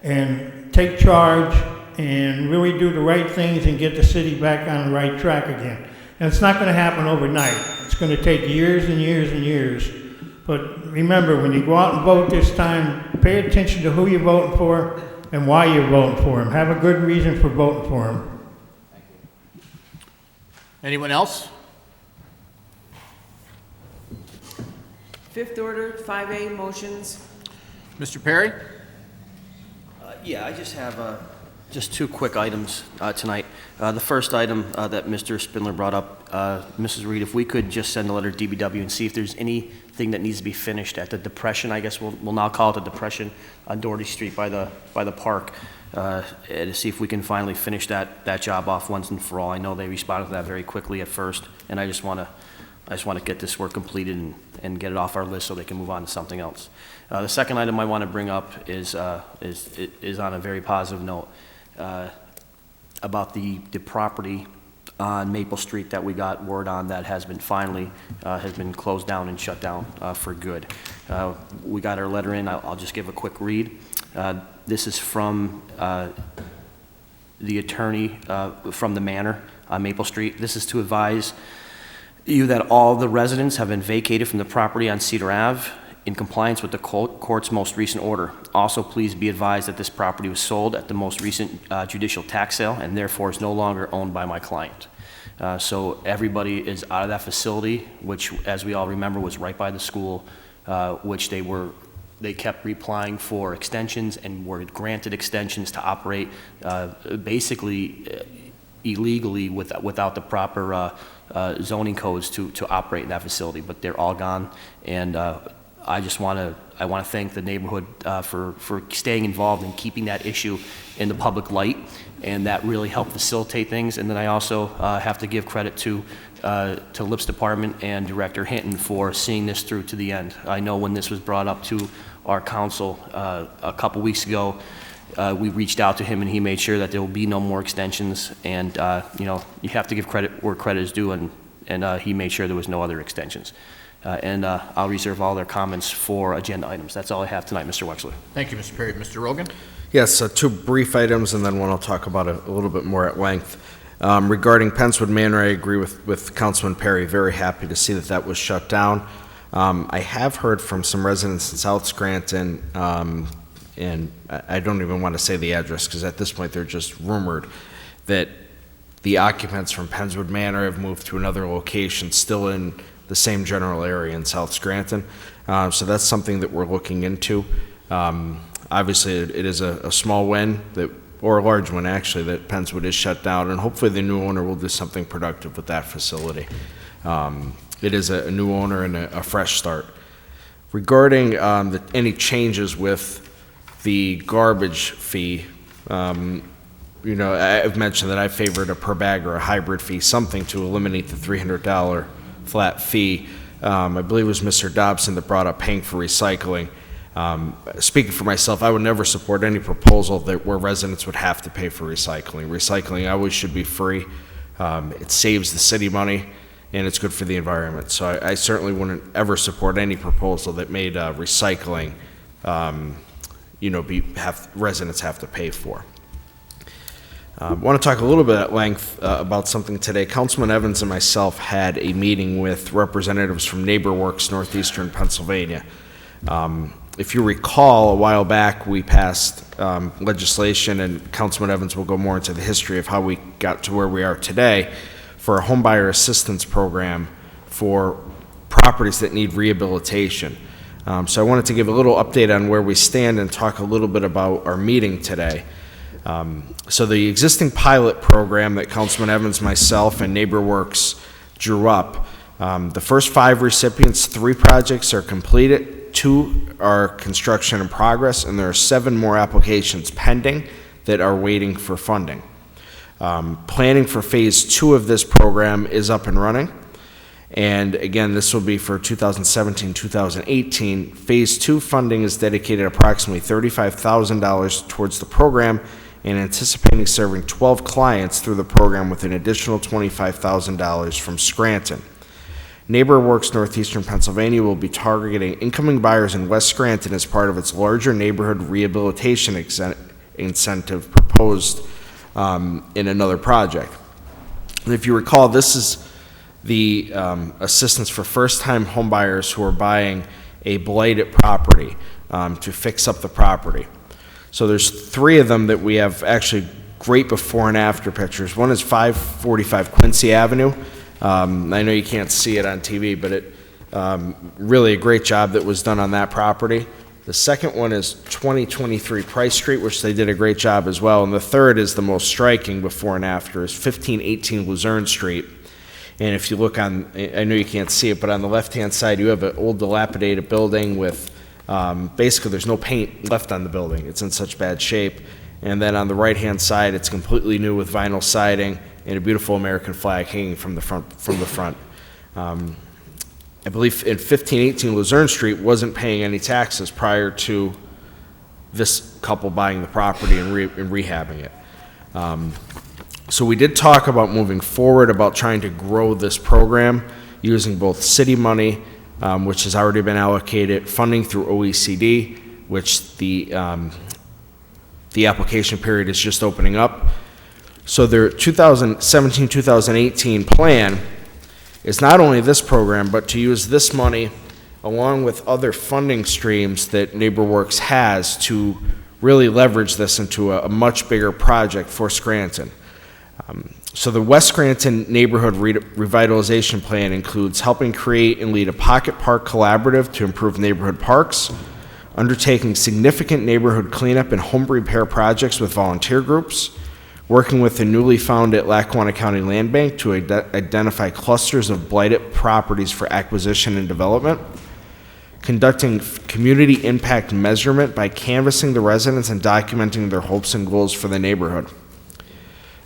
S12: and take charge and really do the right things and get the city back on the right track again. And it's not going to happen overnight. It's going to take years and years and years. But remember, when you go out and vote this time, pay attention to who you're voting for and why you're voting for them. Have a good reason for voting for them.
S1: Anyone else?
S2: Fifth order, 5A motions.
S1: Mr. Perry?
S5: Yeah, I just have Just two quick items tonight. The first item that Mr. Spindler brought up, Mrs. Reed, if we could just send a letter to DBW and see if there's anything that needs to be finished at the Depression, I guess we'll now call it the Depression on Doherty Street by the park, to see if we can finally finish that job off once and for all. I know they responded to that very quickly at first, and I just want to get this work completed and get it off our list so they can move on to something else. The second item I want to bring up is on a very positive note. About the property on Maple Street that we got word on that has been finally has been closed down and shut down for good. We got our letter in. I'll just give a quick read. This is from the attorney from the manor on Maple Street. This is to advise you that all the residents have been vacated from the property on Cedar Ave in compliance with the court's most recent order. Also, please be advised that this property was sold at the most recent judicial tax sale and therefore is no longer owned by my client. So everybody is out of that facility, which, as we all remember, was right by the school, which they kept replying for extensions and were granted extensions to operate basically illegally without the proper zoning codes to operate in that facility. But they're all gone, and I want to thank the neighborhood for staying involved and keeping that issue in the public light, and that really helped facilitate things. And then I also have to give credit to Lips Department and Director Hinton for seeing this through to the end. I know when this was brought up to our council a couple weeks ago, we reached out to him and he made sure that there will be no more extensions. And you have to give credit where credit is due, and he made sure there was no other extensions. And I'll reserve all their comments for agenda items. That's all I have tonight, Mr. Wexler.
S1: Thank you, Mr. Perry. Mr. Rogan?
S9: Yes, two brief items, and then one I'll talk about a little bit more at length. Regarding Penswood Manor, I agree with Councilman Perry. Very happy to see that was shut down. I have heard from some residents in South Scranton, and I don't even want to say the address because at this point they're just rumored, that the occupants from Penswood Manor have moved to another location still in the same general area in South Scranton. So that's something that we're looking into. Obviously, it is a small win, or a large one actually, that Penswood is shut down, and hopefully the new owner will do something productive with that facility. It is a new owner and a fresh start. Regarding any changes with the garbage fee, I've mentioned that I favored a per bag or a hybrid fee, something to eliminate the $300 flat fee. I believe it was Mr. Dobson that brought up paying for recycling. Speaking for myself, I would never support any proposal where residents would have to pay for recycling. Recycling always should be free. It saves the city money, and it's good for the environment. So I certainly wouldn't ever support any proposal that made recycling, residents have to pay for. I want to talk a little bit at length about something today. Councilman Evans and myself had a meeting with representatives from NeighborWorks Northeastern Pennsylvania. If you recall, a while back we passed legislation, and Councilman Evans will go more into the history of how we got to where we are today, for a homebuyer assistance program for properties that need rehabilitation. So I wanted to give a little update on where we stand and talk a little bit about our meeting today. So the existing pilot program that Councilman Evans, myself, and NeighborWorks drew up, the first 5 recipients, 3 projects are completed, 2 are construction in progress, and there are 7 more applications pending that are waiting for funding. Planning for phase 2 of this program is up and running. And again, this will be for 2017-2018. Phase 2 funding is dedicated approximately $35,000 towards the program, and anticipating serving 12 clients through the program with an additional $25,000 from Scranton. NeighborWorks Northeastern Pennsylvania will be targeting incoming buyers in West Scranton as part of its larger neighborhood rehabilitation incentive proposed in another project. And if you recall, this is the assistance for first-time homebuyers who are buying a blighted property to fix up the property. So there's 3 of them that we have actually great before and after pictures. One is 545 Quincy Avenue. I know you can't see it on TV, but it really a great job that was done on that property. The second one is 2023 Price Street, which they did a great job as well. And the third is the most striking before and after, is 1518 Luzerne Street. And if you look on, I know you can't see it, but on the left-hand side, you have an old dilapidated building with, basically there's no paint left on the building. It's in such bad shape. And then on the right-hand side, it's completely new with vinyl siding and a beautiful American flag hanging from the front. I believe in 1518 Luzerne Street wasn't paying any taxes prior to this couple buying the property and rehabbing it. So we did talk about moving forward, about trying to grow this program using both city money, which has already been allocated, funding through OECD, which the application period is just opening up. So their 2017-2018 plan is not only this program, but to use this money along with other funding streams that NeighborWorks has to really leverage this into a much bigger project for Scranton. So the West Scranton Neighborhood Revitalization Plan includes helping create and lead a pocket park collaborative to improve neighborhood parks, undertaking significant neighborhood cleanup and home repair projects with volunteer groups, working with the newly founded Lackawanna County Land Bank to identify clusters of blighted properties for acquisition and development, conducting community impact measurement by canvassing the residents and documenting their hopes and goals for the neighborhood.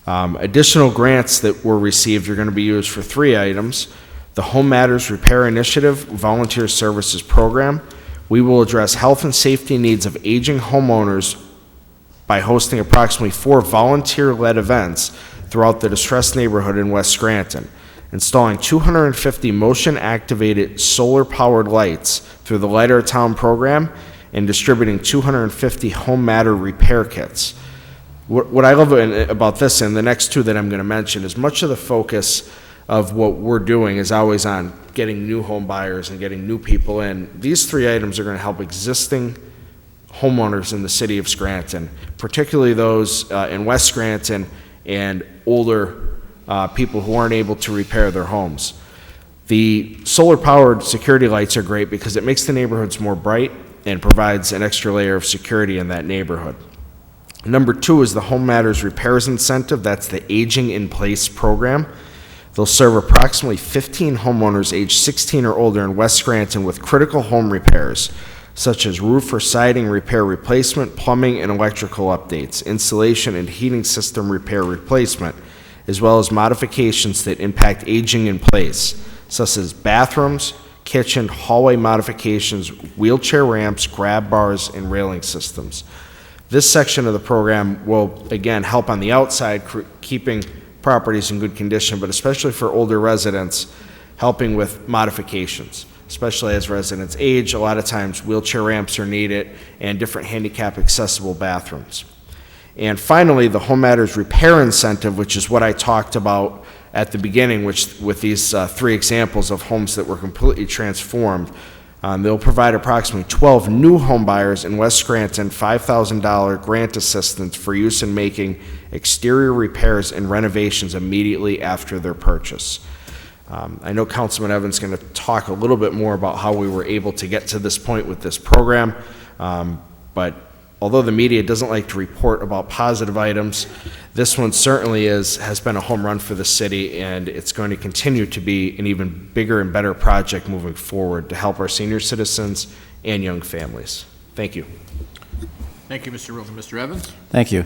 S9: Additional grants that were received are going to be used for 3 items. The Home Matters Repair Initiative Volunteer Services Program. We will address health and safety needs of aging homeowners by hosting approximately 4 volunteer-led events throughout the distressed neighborhood in West Scranton, installing 250 motion-activated solar-powered lights through the Light Our Town program, and distributing 250 home matter repair kits. What I love about this, and the next 2 that I'm going to mention, is much of the focus of what we're doing is always on getting new home buyers and getting new people in. These 3 items are going to help existing homeowners in the city of Scranton, particularly those in West Scranton and older people who aren't able to repair their homes. The solar-powered security lights are great because it makes the neighborhoods more bright and provides an extra layer of security in that neighborhood. Number 2 is the Home Matters Repairs Incentive. That's the Aging in Place program. They'll serve approximately 15 homeowners aged 16 or older in West Scranton with critical home repairs, such as roof or siding repair replacement, plumbing and electrical updates, insulation and heating system repair replacement, as well as modifications that impact aging in place, such as bathrooms, kitchen, hallway modifications, wheelchair ramps, grab bars, and railing systems. This section of the program will, again, help on the outside, keeping properties in good condition, but especially for older residents, helping with modifications. Especially as residents age, a lot of times wheelchair ramps are needed and different handicap accessible bathrooms. And finally, the Home Matters Repair Incentive, which is what I talked about at the beginning, which with these 3 examples of homes that were completely transformed. They'll provide approximately 12 new home buyers in West Scranton $5,000 grant assistance for use in making exterior repairs and renovations immediately after their purchase. I know Councilman Evans is going to talk a little bit more about how we were able to get to this point with this program, but although the media doesn't like to report about positive items, this one certainly has been a home run for the city, and it's going to continue to be an even bigger and better project moving forward to help our senior citizens and young families. Thank you.
S1: Thank you, Mr. Rosen. Mr. Evans?
S3: Thank you.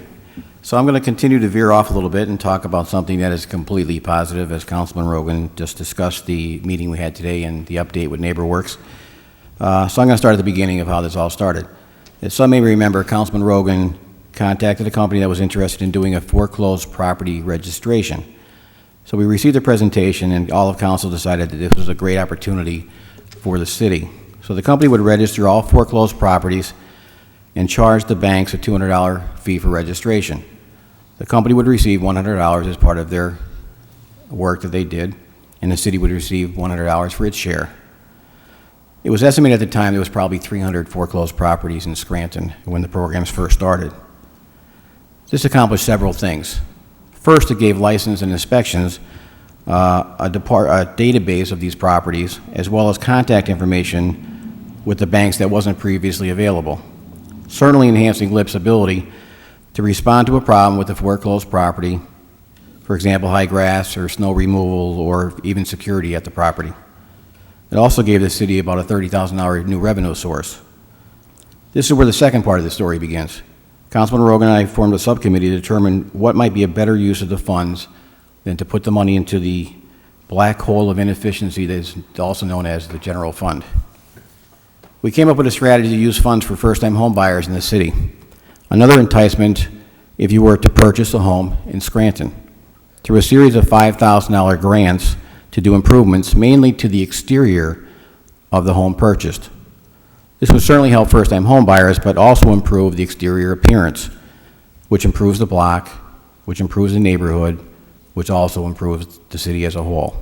S3: So I'm going to continue to veer off a little bit and talk about something that is completely positive, as Councilman Rogan just discussed the meeting we had today and the update with NeighborWorks. So I'm going to start at the beginning of how this all started. As some may remember, Councilman Rogan contacted a company that was interested in doing a foreclosed property registration. So we received a presentation, and all of council decided that this was a great opportunity for the city. So the company would register all foreclosed properties and charge the banks a $200 fee for registration. The company would receive $100 as part of their work that they did, and the city would receive $100 for its share. It was estimated at the time there was probably 300 foreclosed properties in Scranton when the programs first started. This accomplished several things. First, it gave license and inspections a database of these properties, as well as contact information with the banks that wasn't previously available, certainly enhancing LIP's ability to respond to a problem with a foreclosed property, for example, high grass or snow removal or even security at the property. It also gave the city about a $30,000 new revenue source. This is where the second part of the story begins. Councilman Rogan and I formed a subcommittee to determine what might be a better use of the funds than to put the money into the black hole of inefficiency that is also known as the general fund. We came up with a strategy to use funds for first-time home buyers in the city. Another enticement if you were to purchase a home in Scranton, through a series of $5,000 grants to do improvements, mainly to the exterior of the home purchased. This would certainly help first-time home buyers, but also improve the exterior appearance, which improves the block, which improves the neighborhood, which also improves the city as a whole.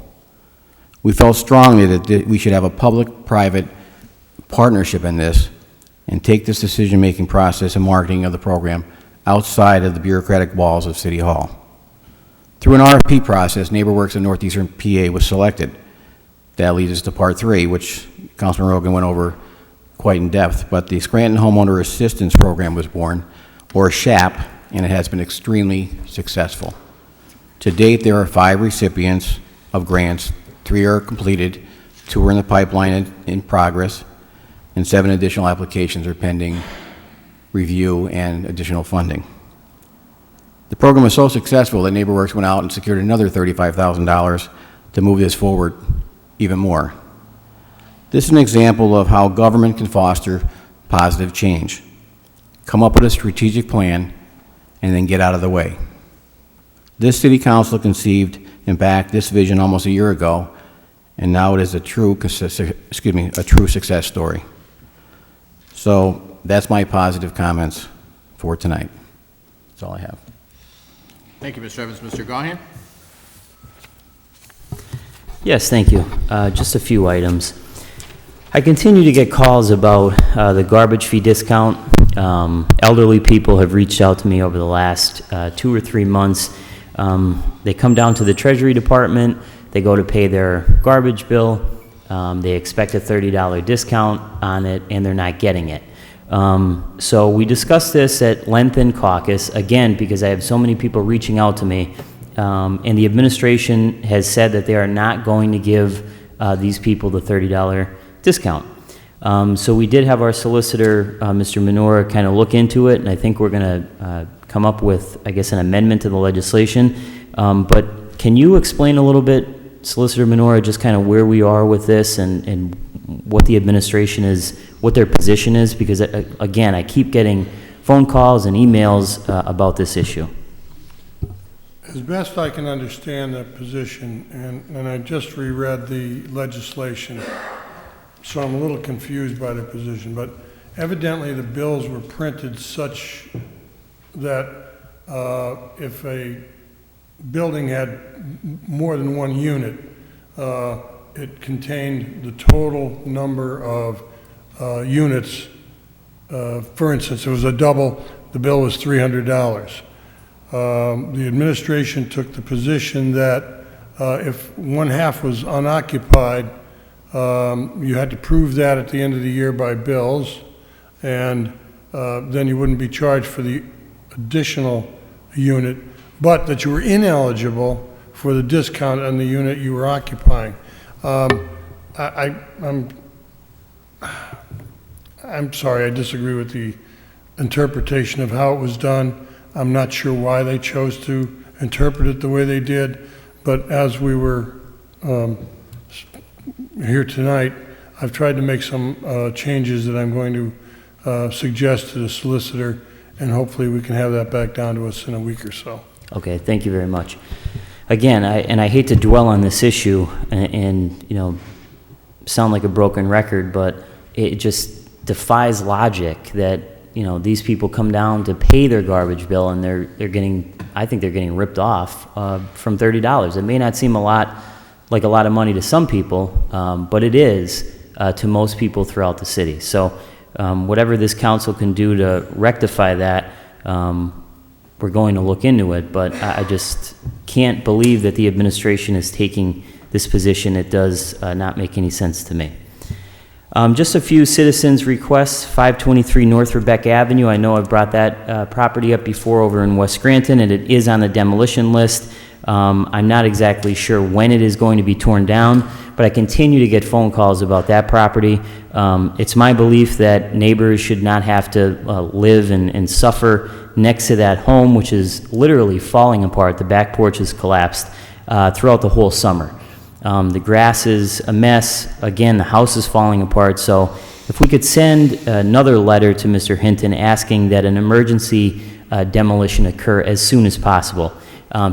S3: We felt strongly that we should have a public-private partnership in this and take this decision-making process and marketing of the program outside of the bureaucratic walls of City Hall. Through an RFP process, NeighborWorks in Northeastern PA was selected. That leads us to part 3, which Councilman Rogan went over quite in depth, but the Scranton Homeowner Assistance Program was born, or SHAP, and it has been extremely successful. To date, there are 5 recipients of grants, 3 are completed, 2 are in the pipeline in progress, and 7 additional applications are pending review and additional funding. The program was so successful that NeighborWorks went out and secured another $35,000 to move this forward even more. This is an example of how government can foster positive change. Come up with a strategic plan and then get out of the way. This city council conceived and backed this vision almost a year ago, and now it is a true success story. So that's my positive comments for tonight. That's all I have.
S1: Thank you, Mr. Evans. Mr. Gahan?
S8: Yes, thank you. Just a few items. I continue to get calls about the garbage fee discount. Elderly people have reached out to me over the last 2 or 3 months. They come down to the Treasury Department, they go to pay their garbage bill, they expect a $30 discount on it, and they're not getting it. So we discussed this at length in caucus, again, because I have so many people reaching out to me, and the administration has said that they are not going to give these people the $30 discount. So we did have our solicitor, Mr. Menorah, kind of look into it, and I think we're going to come up with, I guess, an amendment to the legislation. But can you explain a little bit, Solicitor Menorah, just kind of where we are with this and what the administration is, what their position is? Because, again, I keep getting phone calls and emails about this issue.
S12: As best I can understand that position, and I just reread the legislation, so I'm a little confused by the position, but evidently the bills were printed such that if a building had more than 1 unit, it contained the total number of units. For instance, it was a double, the bill was $300. The administration took the position that if 1/2 was unoccupied, you had to prove that at the end of the year by bills, and then you wouldn't be charged for the additional unit, but that you were ineligible for the discount on the unit you were occupying. I'm sorry, I disagree with the interpretation of how it was done. I'm not sure why they chose to interpret it the way they did, but as we were here tonight, I've tried to make some changes that I'm going to suggest to the solicitor, and hopefully we can have that back down to us in a week or so.
S8: Okay, thank you very much. Again, I hate to dwell on this issue and you know, sound like a broken record, but it just defies logic that, you know, these people come down to pay their garbage bill and they're getting, I think they're getting ripped off from $30. It may not seem like a lot of money to some people, but it is to most people throughout the city. So whatever this council can do to rectify that, we're going to look into it, but I just can't believe that the administration is taking this position. It does not make any sense to me. Just a few citizens' requests, 523 North Rebecca Avenue. I know I've brought that property up before over in West Scranton, and it is on the demolition list. I'm not exactly sure when it is going to be torn down, but I continue to get phone calls about that property. It's my belief that neighbors should not have to live and suffer next to that home, which is literally falling apart. The back porch has collapsed throughout the whole summer. The grass is a mess. Again, the house is falling apart. So if we could send another letter to Mr. Hinton asking that an emergency demolition occur as soon as possible,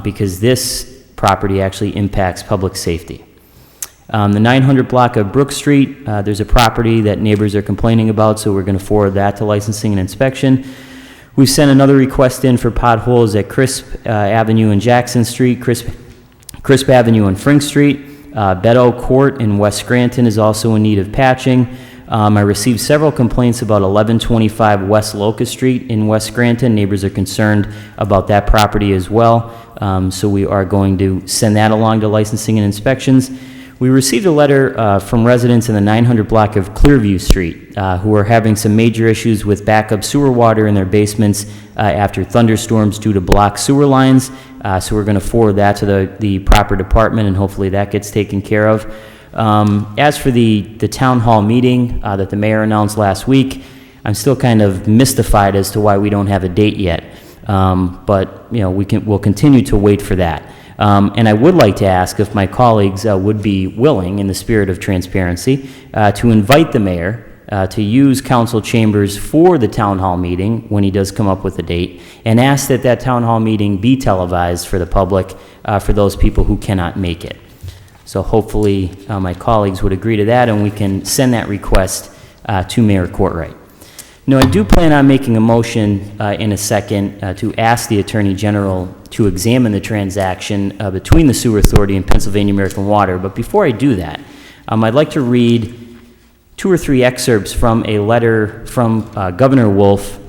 S8: because this property actually impacts public safety. The 900 block of Brook Street, there's a property that neighbors are complaining about, so we're going to forward that to licensing and inspection. We've sent another request in for potholes at Crisp Avenue and Jackson Street, Crisp Avenue and Frink Street. Beddoe Court in West Scranton is also in need of patching. I received several complaints about 1125 West Locust Street in West Scranton. Neighbors are concerned about that property as well, so we are going to send that along to licensing and inspections. We received a letter from residents in the 900 block of Clearview Street who are having some major issues with backup sewer water in their basements after thunderstorms due to blocked sewer lines. So we're going to forward that to the proper department, and hopefully that gets taken care of. As for the town hall meeting that the mayor announced last week, I'm still kind of mystified as to why we don't have a date yet. But you know, we'll continue to wait for that. And I would like to ask if my colleagues would be willing, in the spirit of transparency, to invite the mayor to use council chambers for the town hall meeting when he does come up with a date, and ask that that town hall meeting be televised for the public, for those people who cannot make it. So hopefully my colleagues would agree to that, and we can send that request to Mayor Courtright. No, I do plan on making a motion in a second to ask the Attorney General to examine the transaction between the Sewer Authority and Pennsylvania American Water. But before I do that, I'd like to read 2 or 3 excerpts from a letter from Governor Wolf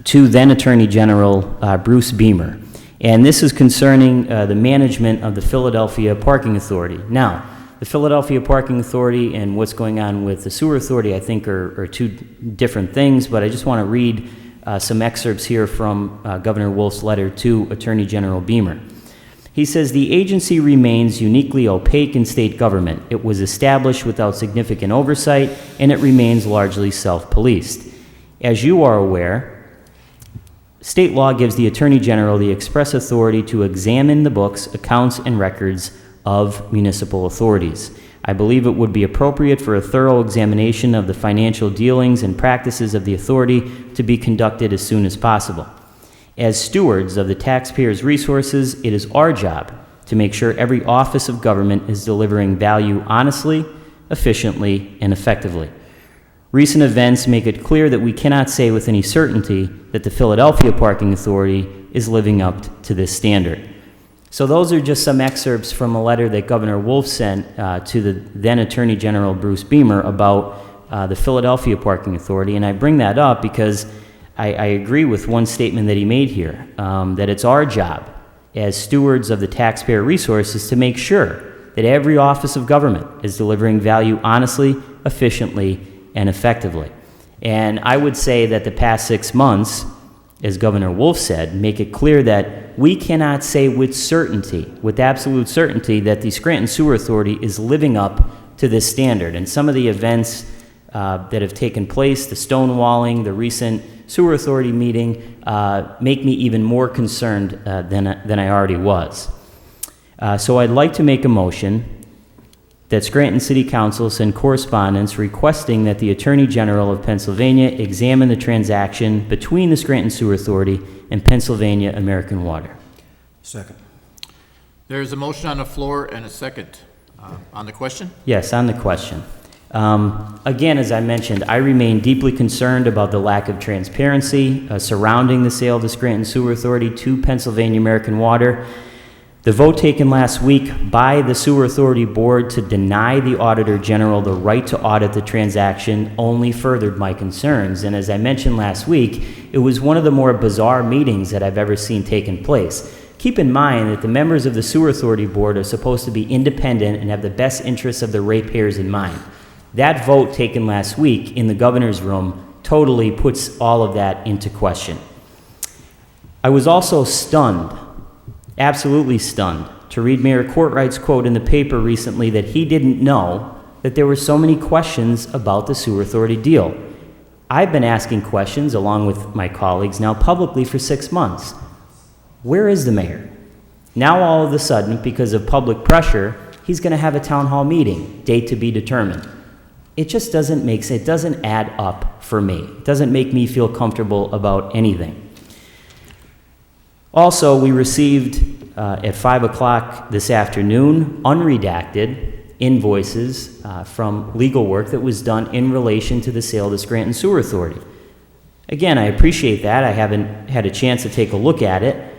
S8: to then Attorney General Bruce Beamer. And this is concerning the management of the Philadelphia Parking Authority. Now, the Philadelphia Parking Authority and what's going on with the Sewer Authority, I think, are 2 different things, but I just want to read some excerpts here from Governor Wolf's letter to Attorney General Beamer. He says, "The agency remains uniquely opaque in state government. It was established without significant oversight, and it remains largely self-policed. As you are aware, state law gives the Attorney General the express authority to examine the books, accounts, and records of municipal authorities. I believe it would be appropriate for a thorough examination of the financial dealings and practices of the authority to be conducted as soon as possible. As stewards of the taxpayers' resources, it is our job to make sure every office of government is delivering value honestly, efficiently, and effectively. Recent events make it clear that we cannot say with any certainty that the Philadelphia Parking Authority is living up to this standard." So those are just some excerpts from a letter that Governor Wolf sent to the then Attorney General Bruce Beamer about the Philadelphia Parking Authority. And I bring that up because I agree with one statement that he made here, that it's our job as stewards of the taxpayer resources to make sure that every office of government is delivering value honestly, efficiently, and effectively. And I would say that the past 6 months, as Governor Wolf said, make it clear that we cannot say with certainty, with absolute certainty, that the Scranton Sewer Authority is living up to this standard. And some of the events that have taken place, the stonewalling, the recent Sewer Authority meeting, make me even more concerned than I already was. So I'd like to make a motion that Scranton City Council send correspondence requesting that the Attorney General of Pennsylvania examine the transaction between the Scranton Sewer Authority and Pennsylvania American Water.
S3: Second.
S1: There's a motion on the floor and a second. On the question?
S8: Yes, on the question. Again, as I mentioned, I remain deeply concerned about the lack of transparency surrounding the sale of the Scranton Sewer Authority to Pennsylvania American Water. The vote taken last week by the Sewer Authority Board to deny the Auditor General the right to audit the transaction only furthered my concerns. And as I mentioned last week, it was one of the more bizarre meetings that I've ever seen taken place. Keep in mind that the members of the Sewer Authority Board are supposed to be independent and have the best interests of the ratepayers in mind. That vote taken last week in the governor's room totally puts all of that into question. I was also stunned, absolutely stunned, to read Mayor Courtwright's quote in the paper recently that he didn't know that there were so many questions about the sewer authority deal. I've been asking questions, along with my colleagues, now publicly for 6 months. Where is the mayor? Now all of a sudden, because of public pressure, he's going to have a town hall meeting, date to be determined. It just doesn't make sense. It doesn't add up for me. It doesn't make me feel comfortable about anything. Also, we received at 5 o'clock this afternoon unredacted invoices from legal work that was done in relation to the sale of the Scranton Sewer Authority. Again, I appreciate that. I haven't had a chance to take a look at it.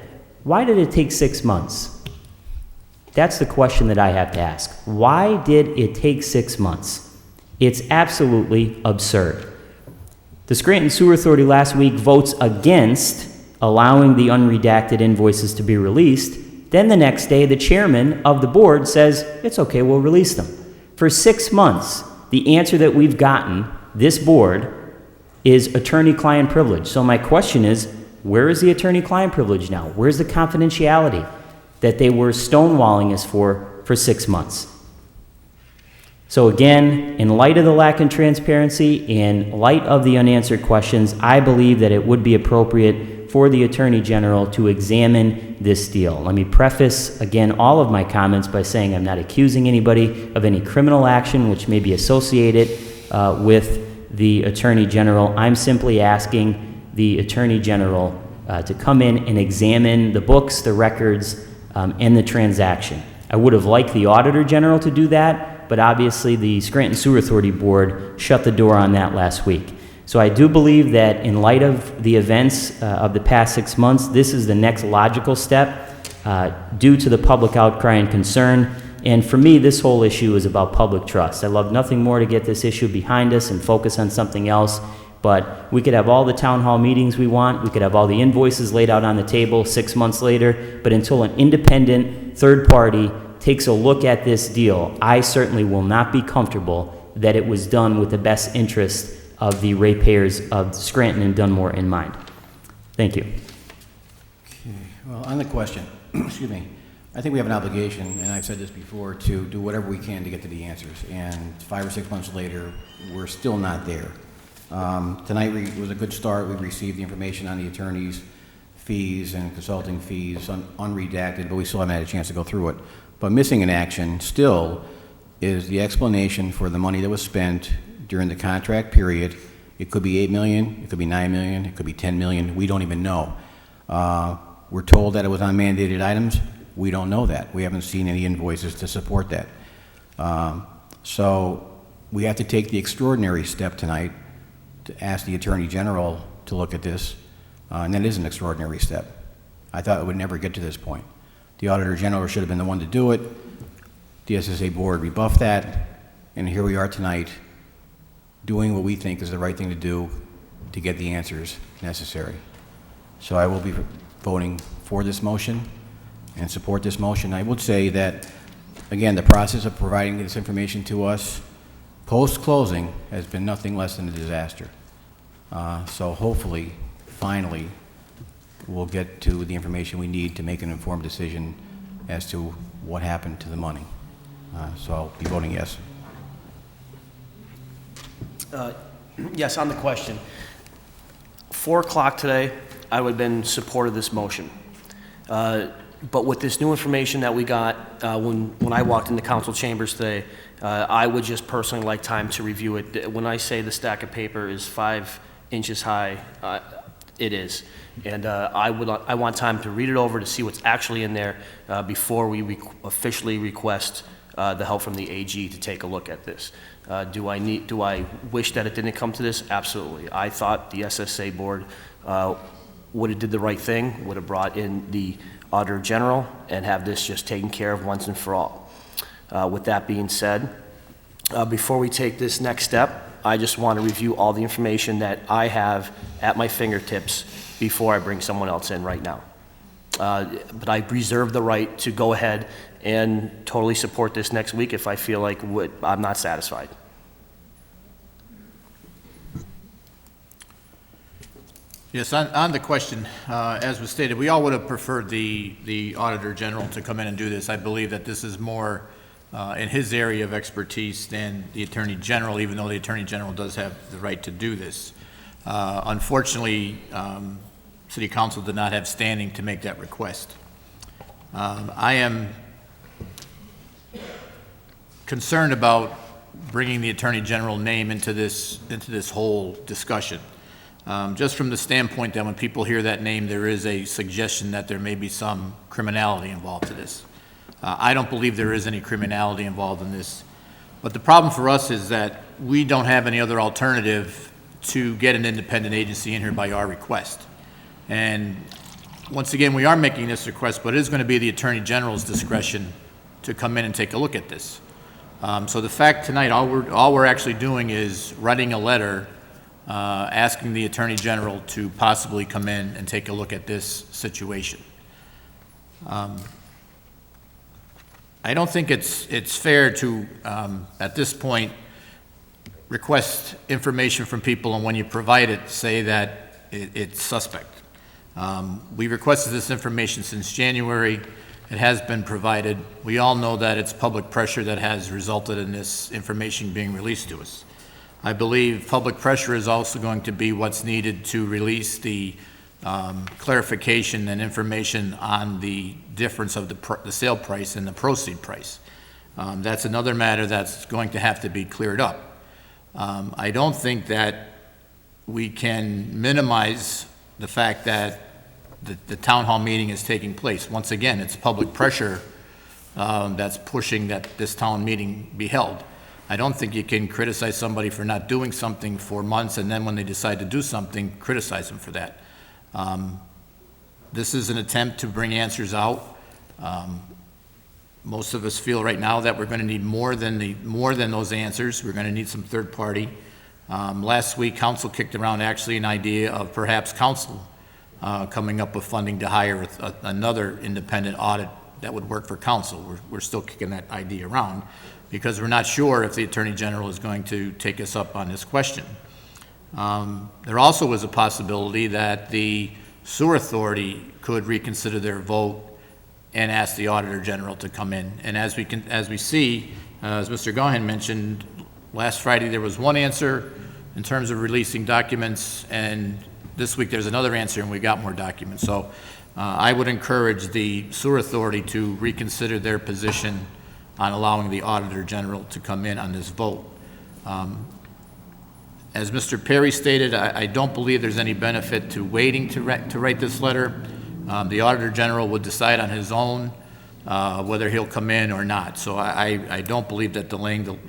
S8: Why did it take 6 months? That's the question that I have to ask. Why did it take 6 months? It's absolutely absurd. The Scranton Sewer Authority last week votes against allowing the unredacted invoices to be released. Then the next day, the chairman of the board says, it's okay, we'll release them. For 6 months, the answer that we've gotten, this board, is attorney-client privilege. So my question is, where is the attorney-client privilege now? Where's the confidentiality that they were stonewalling us for 6 months? So again, in light of the lack of transparency, in light of the unanswered questions, I believe that it would be appropriate for the Attorney General to examine this deal. Let me preface, again, all of my comments by saying I'm not accusing anybody of any criminal action which may be associated with the Attorney General. I'm simply asking the Attorney General to come in and examine the books, the records, and the transaction. I would have liked the Auditor General to do that, but obviously the Scranton Sewer Authority Board shut the door on that last week. So I do believe that in light of the events of the past 6 months, this is the next logical step due to the public outcry and concern. And for me, this whole issue is about public trust. I love nothing more to get this issue behind us and focus on something else. But we could have all the town hall meetings we want. We could have all the invoices laid out on the table 6 months later. But until an independent third party takes a look at this deal, I certainly will not be comfortable that it was done with the best interest of the ratepayers of Scranton and Dunmore in mind. Thank you.
S3: Okay. Well, on the question, excuse me, I think we have an obligation, and I've said this before, to do whatever we can to get to the answers. And 5 or 6 months later, we're still not there. Tonight was a good start. We received the information on the attorney's fees and consulting fees, unredacted, but we still haven't had a chance to go through it. But missing in action still is the explanation for the money that was spent during the contract period. It could be $8 million, it could be $9 million, it could be $10 million. We don't even know. We're told that it was on mandated items. We don't know that. We haven't seen any invoices to support that. So we have to take the extraordinary step tonight to ask the Attorney General to look at this, and that is an extraordinary step. I thought it would never get to this point. The Auditor General should have been the one to do it. The SSA Board rebuffed that, and here we are tonight doing what we think is the right thing to do to get the answers necessary. So I will be voting for this motion and support this motion. I would say that, again, the process of providing this information to us post-closing has been nothing less than a disaster. So hopefully, finally, we'll get to the information we need to make an informed decision as to what happened to the money. So I'll be voting yes.
S5: Yes, on the question. 4 o'clock today, I would have been in support of this motion. But with this new information that we got when I walked in the council chambers today, I would just personally like time to review it. When I say the stack of paper is 5 inches high, it is. And I want time to read it over to see what's actually in there before we officially request the help from the AG to take a look at this. Do I wish that it didn't come to this? Absolutely. I thought the SSA board would have did the right thing, would have brought in the Auditor General and have this just taken care of once and for all. With that being said, before we take this next step, I just want to review all the information that I have at my fingertips before I bring someone else in right now. But I reserve the right to go ahead and totally support this next week if I feel like I'm not satisfied.
S1: Yes, on the question, as was stated, we all would have preferred the Auditor General to come in and do this. I believe that this is more in his area of expertise than the Attorney General, even though the Attorney General does have the right to do this. Unfortunately, City Council did not have standing to make that request. I am concerned about bringing the Attorney General name into this whole discussion. Just from the standpoint that when people hear that name, there is a suggestion that there may be some criminality involved to this. I don't believe there is any criminality involved in this. But the problem for us is that we don't have any other alternative to get an independent agency in here by our request. And once again, we are making this request, but it is going to be the Attorney General's discretion to come in and take a look at this. So the fact tonight, all we're actually doing is writing a letter asking the Attorney General to possibly come in and take a look at this situation. I don't think it's fair to, at this point, request information from people, and when you provide it, say that it's suspect. We requested this information since January. It has been provided. We all know that it's public pressure that has resulted in this information being released to us. I believe public pressure is also going to be what's needed to release the clarification and information on the difference of the sale price and the proceed price. That's another matter that's going to have to be cleared up. I don't think that we can minimize the fact that the town hall meeting is taking place. Once again, it's public pressure that's pushing that this town meeting be held. I don't think you can criticize somebody for not doing something for months and then when they decide to do something, criticize them for that. This is an attempt to bring answers out. Most of us feel right now that we're going to need more than those answers. We're going to need some third party. Last week, council kicked around actually an idea of perhaps council coming up with funding to hire another independent audit that would work for council. We're still kicking that idea around because we're not sure if the Attorney General is going to take us up on this question. There also was a possibility that the Sewer Authority could reconsider their vote and ask the Auditor General to come in. And as we see, as Mr. Gahan mentioned, last Friday there was one answer in terms of releasing documents, and this week there's another answer and we got more documents. So I would encourage the Sewer Authority to reconsider their position on allowing the Auditor General to come in on this vote. As Mr. Perry stated, I don't believe there's any benefit to waiting to write this letter. The Auditor General would decide on his own whether he'll come in or not. So I don't believe that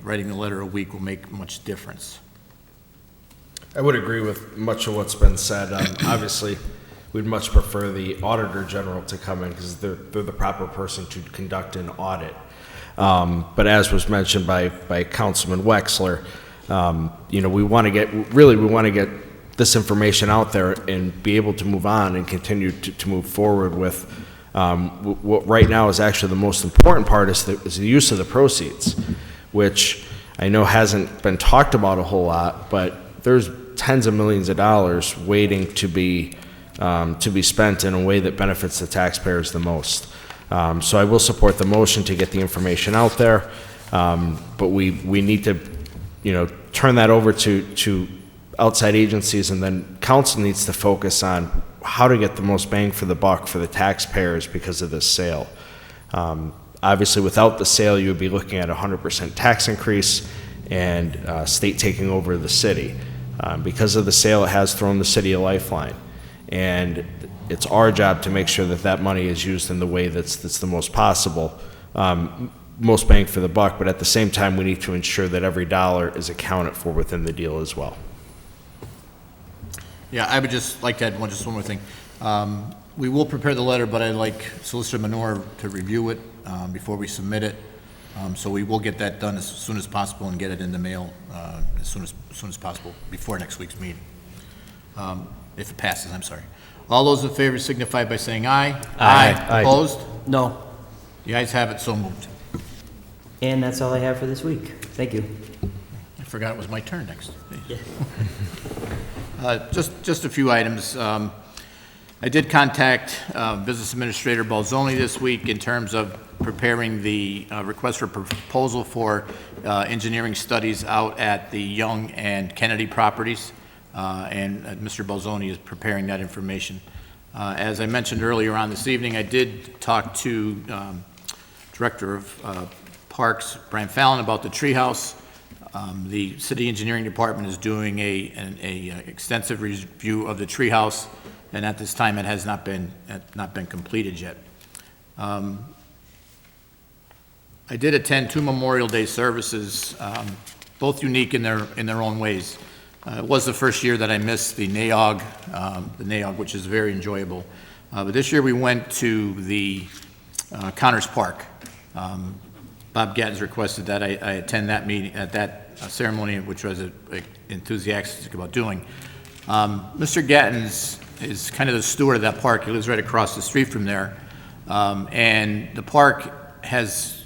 S1: writing the letter a week will make much difference.
S9: I would agree with much of what's been said. Obviously, we'd much prefer the Auditor General to come in because they're the proper person to conduct an audit. But as was mentioned by Councilman Wexler, we want to get this information out there and be able to move on and continue to move forward with what right now is actually the most important part is the use of the proceeds, which I know hasn't been talked about a whole lot, but there's tens of millions of dollars waiting to be spent in a way that benefits the taxpayers the most. So I will support the motion to get the information out there, but we need to, turn that over to outside agencies, and then council needs to focus on how to get the most bang for the buck for the taxpayers because of this sale. Obviously, without the sale, you would be looking at a 100% tax increase and state taking over the city. Because of the sale, it has thrown the city a lifeline, and it's our job to make sure that that money is used in the way that's the most possible, most bang for the buck, but at the same time, we need to ensure that every dollar is accounted for within the deal as well.
S1: Yeah, I would just like to add just one more thing. We will prepare the letter, but I'd like Solicitor Menor to review it before we submit it. So we will get that done as soon as possible and get it in the mail as soon as possible before next week's meeting. If it passes, I'm sorry. All those in favor signify by saying aye.
S8: Aye.
S1: Opposed?
S5: No.
S1: The ayes have it, so moved.
S8: And that's all I have for this week. Thank you.
S1: I forgot it was my turn next.
S8: Yeah.
S1: Just a few items. I did contact Business Administrator Balzoni this week in terms of preparing the request for proposal for engineering studies out at the Young and Kennedy properties, and Mr. Balzoni is preparing that information. As I mentioned earlier on this evening, I did talk to Director of Parks, Brian Fallon, about the treehouse. The City Engineering Department is doing an extensive review of the treehouse, and at this time, it has not been completed yet. I did attend 2 Memorial Day services, both unique in their own ways. It was the first year that I missed the NAOG, which is very enjoyable. But this year we went to the Connors Park. Bob Gattens requested that I attend that meeting, that ceremony, which I was enthusiastic about doing. Mr. Gattens is kind of the steward of that park. He lives right across the street from there. And the park has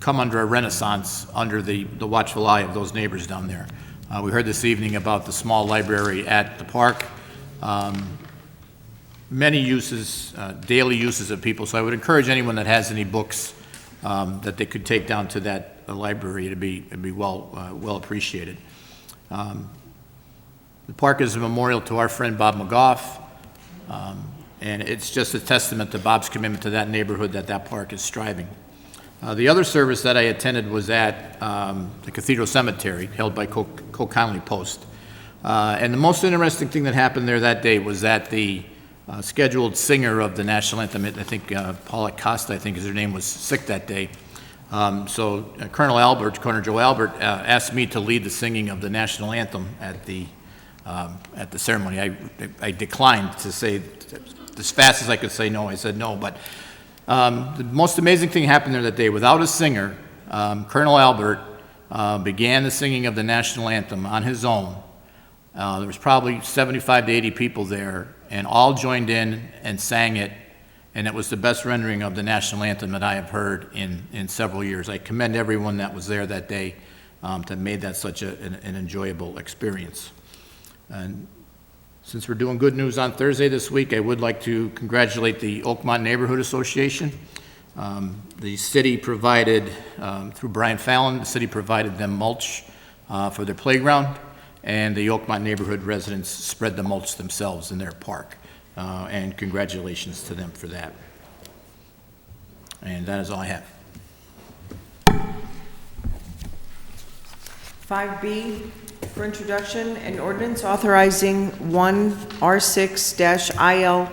S1: come under a renaissance under the watchful eye of those neighbors down there. We heard this evening about the small library at the park. Many uses, daily uses of people, so I would encourage anyone that has any books that they could take down to that library to be well appreciated. The park is a memorial to our friend Bob McGough, and it's just a testament to Bob's commitment to that neighborhood that park is striving. The other service that I attended was at the Cathedral Cemetery, held by Cole Connolly Post. And the most interesting thing that happened there that day was that the scheduled singer of the national anthem, I think Paula Costa, I think is her name, was sick that day. So Colonel Joe Albert asked me to lead the singing of the national anthem at the ceremony. I declined to say, as fast as I could say no, I said no. But the most amazing thing happened there that day. Without a singer, Colonel Albert began the singing of the national anthem on his own. There was probably 75 to 80 people there, and all joined in and sang it, and it was the best rendering of the national anthem that I have heard in several years. I commend everyone that was there that day that made that such an enjoyable experience. And since we're doing good news on Thursday this week, I would like to congratulate the Oakmont Neighborhood Association. The city provided, through Brian Fallon, the city provided them mulch for their playground, and the Oakmont neighborhood residents spread the mulch themselves in their park. And congratulations to them for that. And that is all I have.
S2: 5B for introduction, an ordinance authorizing one R6-IL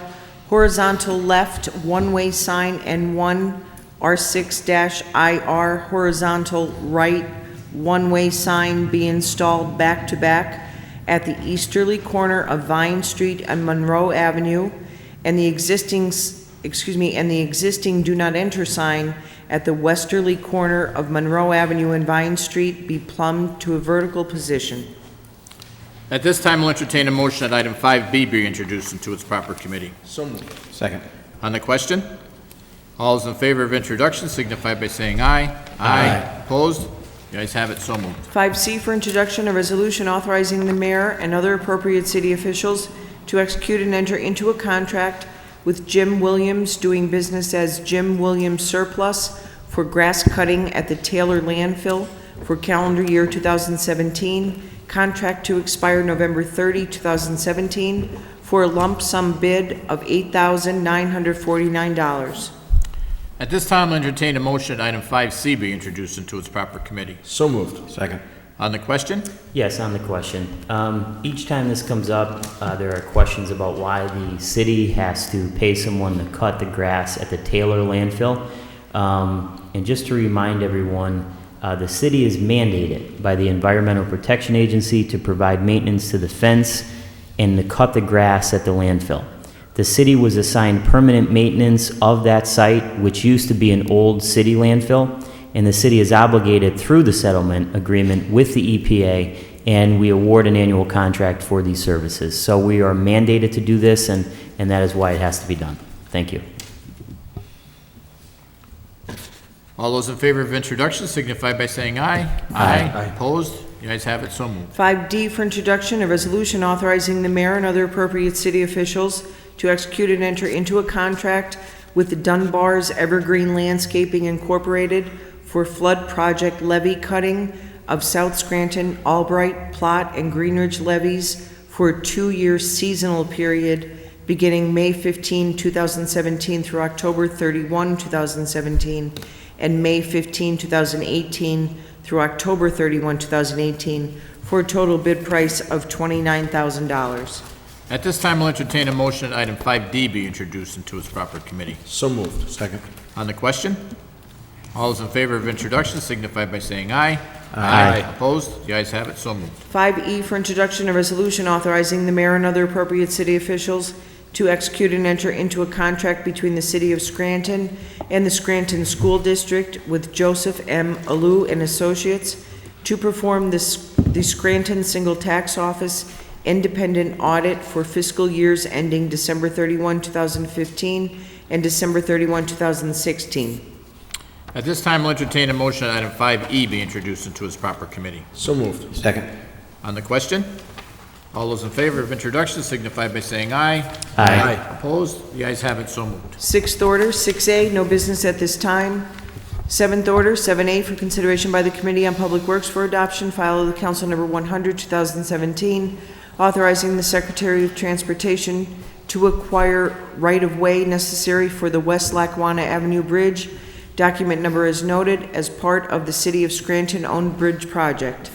S2: horizontal left one-way sign and one R6-IR horizontal right one-way sign be installed back-to-back at the easterly corner of Vine Street and Monroe Avenue, and the existing do not enter sign at the westerly corner of Monroe Avenue and Vine Street be plumbed to a vertical position.
S1: At this time, I'll entertain a motion that item 5B be introduced into its proper committee.
S9: So moved.
S3: Second.
S1: On the question, all those in favor of introduction signify by saying aye. Aye. Opposed? The ayes have it, so moved.
S2: 5C for introduction, a resolution authorizing the mayor and other appropriate city officials to execute and enter into a contract with Jim Williams, doing business as Jim Williams Surplus, for grass cutting at the Taylor landfill for calendar year 2017. Contract to expire November 30, 2017, for a lump sum bid of $8,949.
S1: At this time, I'll entertain a motion that item 5C be introduced into its proper committee.
S9: So moved.
S3: Second.
S1: On the question,
S8: Yes, on the question. Each time this comes up, there are questions about why the city has to pay someone to cut the grass at the Taylor landfill. And just to remind everyone, the city is mandated by the Environmental Protection Agency to provide maintenance to the fence and to cut the grass at the landfill. The city was assigned permanent maintenance of that site, which used to be an old city landfill, and the city is obligated through the settlement agreement with the EPA, and we award an annual contract for these services. So we are mandated to do this, and that is why it has to be done. Thank you.
S1: all those in favor of introduction signify by saying aye.
S9: Aye.
S1: Opposed? The ayes have it, so moved.
S2: 5D for introduction, a resolution authorizing the mayor and other appropriate city officials to execute and enter into a contract with Dunbar's Evergreen Landscaping Incorporated for flood project levee cutting of South Scranton, Albright, Plot, and Greenridge levees for a 2-year seasonal period beginning May 15, 2017 through October 31, 2017, and May 15, 2018 through October 31, 2018, for a total bid price of $29,000.
S1: At this time, I'll entertain a motion that item 5D be introduced into its proper committee.
S9: So moved.
S3: Second.
S1: On the question, all those in favor of introduction signify by saying aye.
S9: Aye.
S1: Opposed? The ayes have it, so moved.
S2: 5E for introduction, a resolution authorizing the mayor and other appropriate city officials to execute and enter into a contract between the city of Scranton and the Scranton School District with Joseph M. Alou and Associates to perform the Scranton Single Tax Office independent audit for fiscal years ending December 31, 2015 and December 31, 2016.
S1: At this time, I'll entertain a motion that item 5E be introduced into its proper committee.
S9: So moved.
S3: Second.
S1: On the question, all those in favor of introduction signify by saying aye.
S3: Aye.
S1: Opposed? The ayes have it, so moved.
S2: Sixth order, 6A, no business at this time. Seventh order, 7A, for consideration by the Committee on Public Works for adoption, file of the Council Number 100, 2017, authorizing the Secretary of Transportation to acquire right-of-way necessary for the West Lackawanna Avenue Bridge. Document number is noted as part of the City of Scranton-owned bridge project.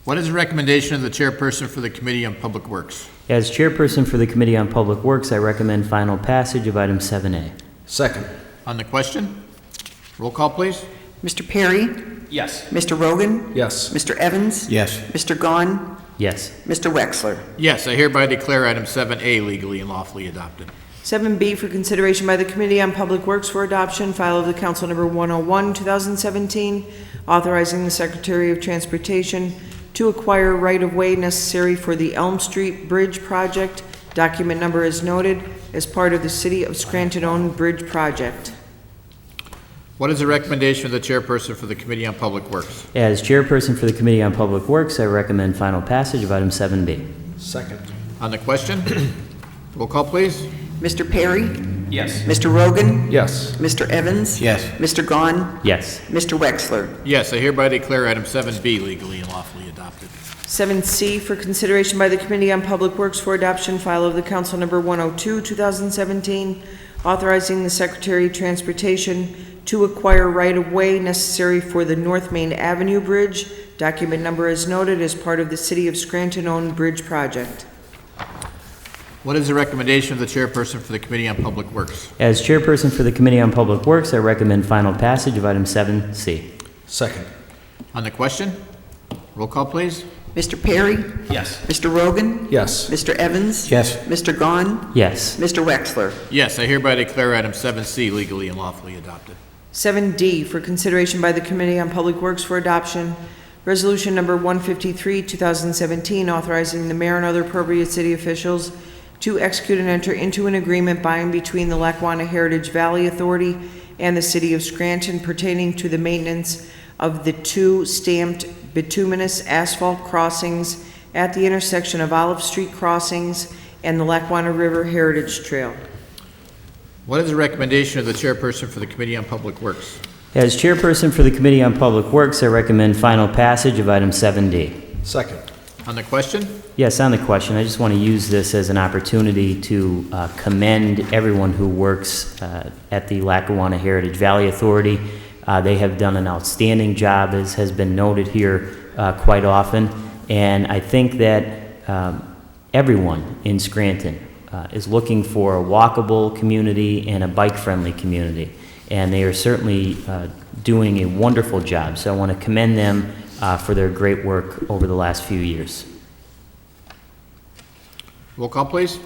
S1: What is the recommendation of the chairperson for the Committee on Public Works?
S8: As chairperson for the Committee on Public Works, I recommend final passage of item 7A.
S9: Second.
S1: On the question, roll call, please.
S2: Mr. Perry?
S5: Yes.
S2: Mr. Rogan?
S9: Yes.
S2: Mr. Evans?
S3: Yes.
S2: Mr. Gahn?
S8: Yes.
S2: Mr. Wexler?
S1: Yes, I hereby declare item 7A legally and lawfully adopted.
S2: 7B for consideration by the Committee on Public Works for adoption, file of the Council Number 101, 2017, authorizing the Secretary of Transportation to acquire right-of-way necessary for the Elm Street Bridge project. Document number is noted as part of the City of Scranton-owned bridge project.
S1: What is the recommendation of the chairperson for the Committee on Public Works?
S8: As chairperson for the Committee on Public Works, I recommend final passage of item 7B.
S9: Second.
S1: On the question, roll call, please.
S2: Mr. Perry?
S5: Yes.
S2: Mr. Rogan?
S9: Yes.
S2: Mr. Evans?
S3: Yes.
S2: Mr. Gahn?
S8: Yes.
S2: Mr. Wexler?
S1: Yes, I hereby declare item 7B legally and lawfully adopted.
S2: 7C for consideration by the Committee on Public Works for adoption, file of the Council Number 102, 2017, authorizing the Secretary of Transportation to acquire right-of-way necessary for the North Main Avenue Bridge. Document number is noted as part of the City of Scranton-owned bridge project.
S1: What is the recommendation of the chairperson for the Committee on Public Works?
S8: As chairperson for the Committee on Public Works, I recommend final passage of item 7C.
S9: Second.
S1: On the question, roll call, please.
S2: Mr. Perry?
S5: Yes.
S2: Mr. Rogan?
S9: Yes.
S2: Mr. Evans?
S3: Yes.
S2: Mr. Gahn?
S8: Yes.
S2: Mr. Wexler?
S1: Yes, I hereby declare item 7C legally and lawfully adopted.
S2: 7D for consideration by the Committee on Public Works for adoption, resolution number 153, 2017, authorizing the mayor and other appropriate city officials to execute and enter into an agreement by and between the Lackawanna Heritage Valley Authority and the City of Scranton pertaining to the maintenance of the 2 stamped bituminous asphalt crossings at the intersection of Olive Street Crossings and the Lackawanna River Heritage Trail.
S1: What is the recommendation of the chairperson for the Committee on Public Works?
S8: As chairperson for the Committee on Public Works, I recommend final passage of item 7D.
S9: Second.
S1: On the question,
S8: Yes, on the question, I just want to use this as an opportunity to commend everyone who works at the Lackawanna Heritage Valley Authority. They have done an outstanding job, as has been noted here quite often, and I think that everyone in Scranton is looking for a walkable community and a bike-friendly community, and they are certainly doing a wonderful job, so I want to commend them for their great work over the last few years.
S1: roll call, please.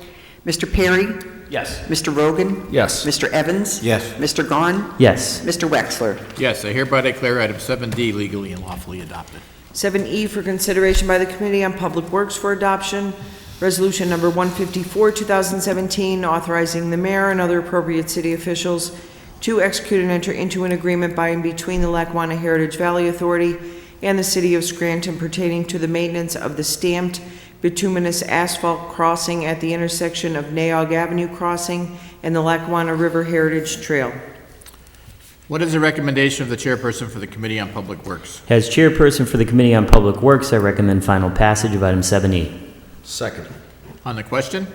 S2: Mr. Perry?
S5: Yes.
S2: Mr. Rogan?
S9: Yes.
S2: Mr. Evans?
S3: Yes.
S2: Mr. Gahn?
S8: Yes.
S2: Mr. Wexler?
S1: Yes, I hereby declare item 7D legally and lawfully adopted.
S2: 7E for consideration by the Committee on Public Works for adoption, resolution number 154, 2017, authorizing the mayor and other appropriate city officials to execute and enter into an agreement by and between the Lackawanna Heritage Valley Authority and the City of Scranton pertaining to the maintenance of the stamped bituminous asphalt crossing at the intersection of Naog Avenue Crossing and the Lackawanna River Heritage Trail.
S1: What is the recommendation of the chairperson for the Committee on Public Works?
S8: As chairperson for the Committee on Public Works, I recommend final passage of item 7E.
S9: Second.
S1: On the question?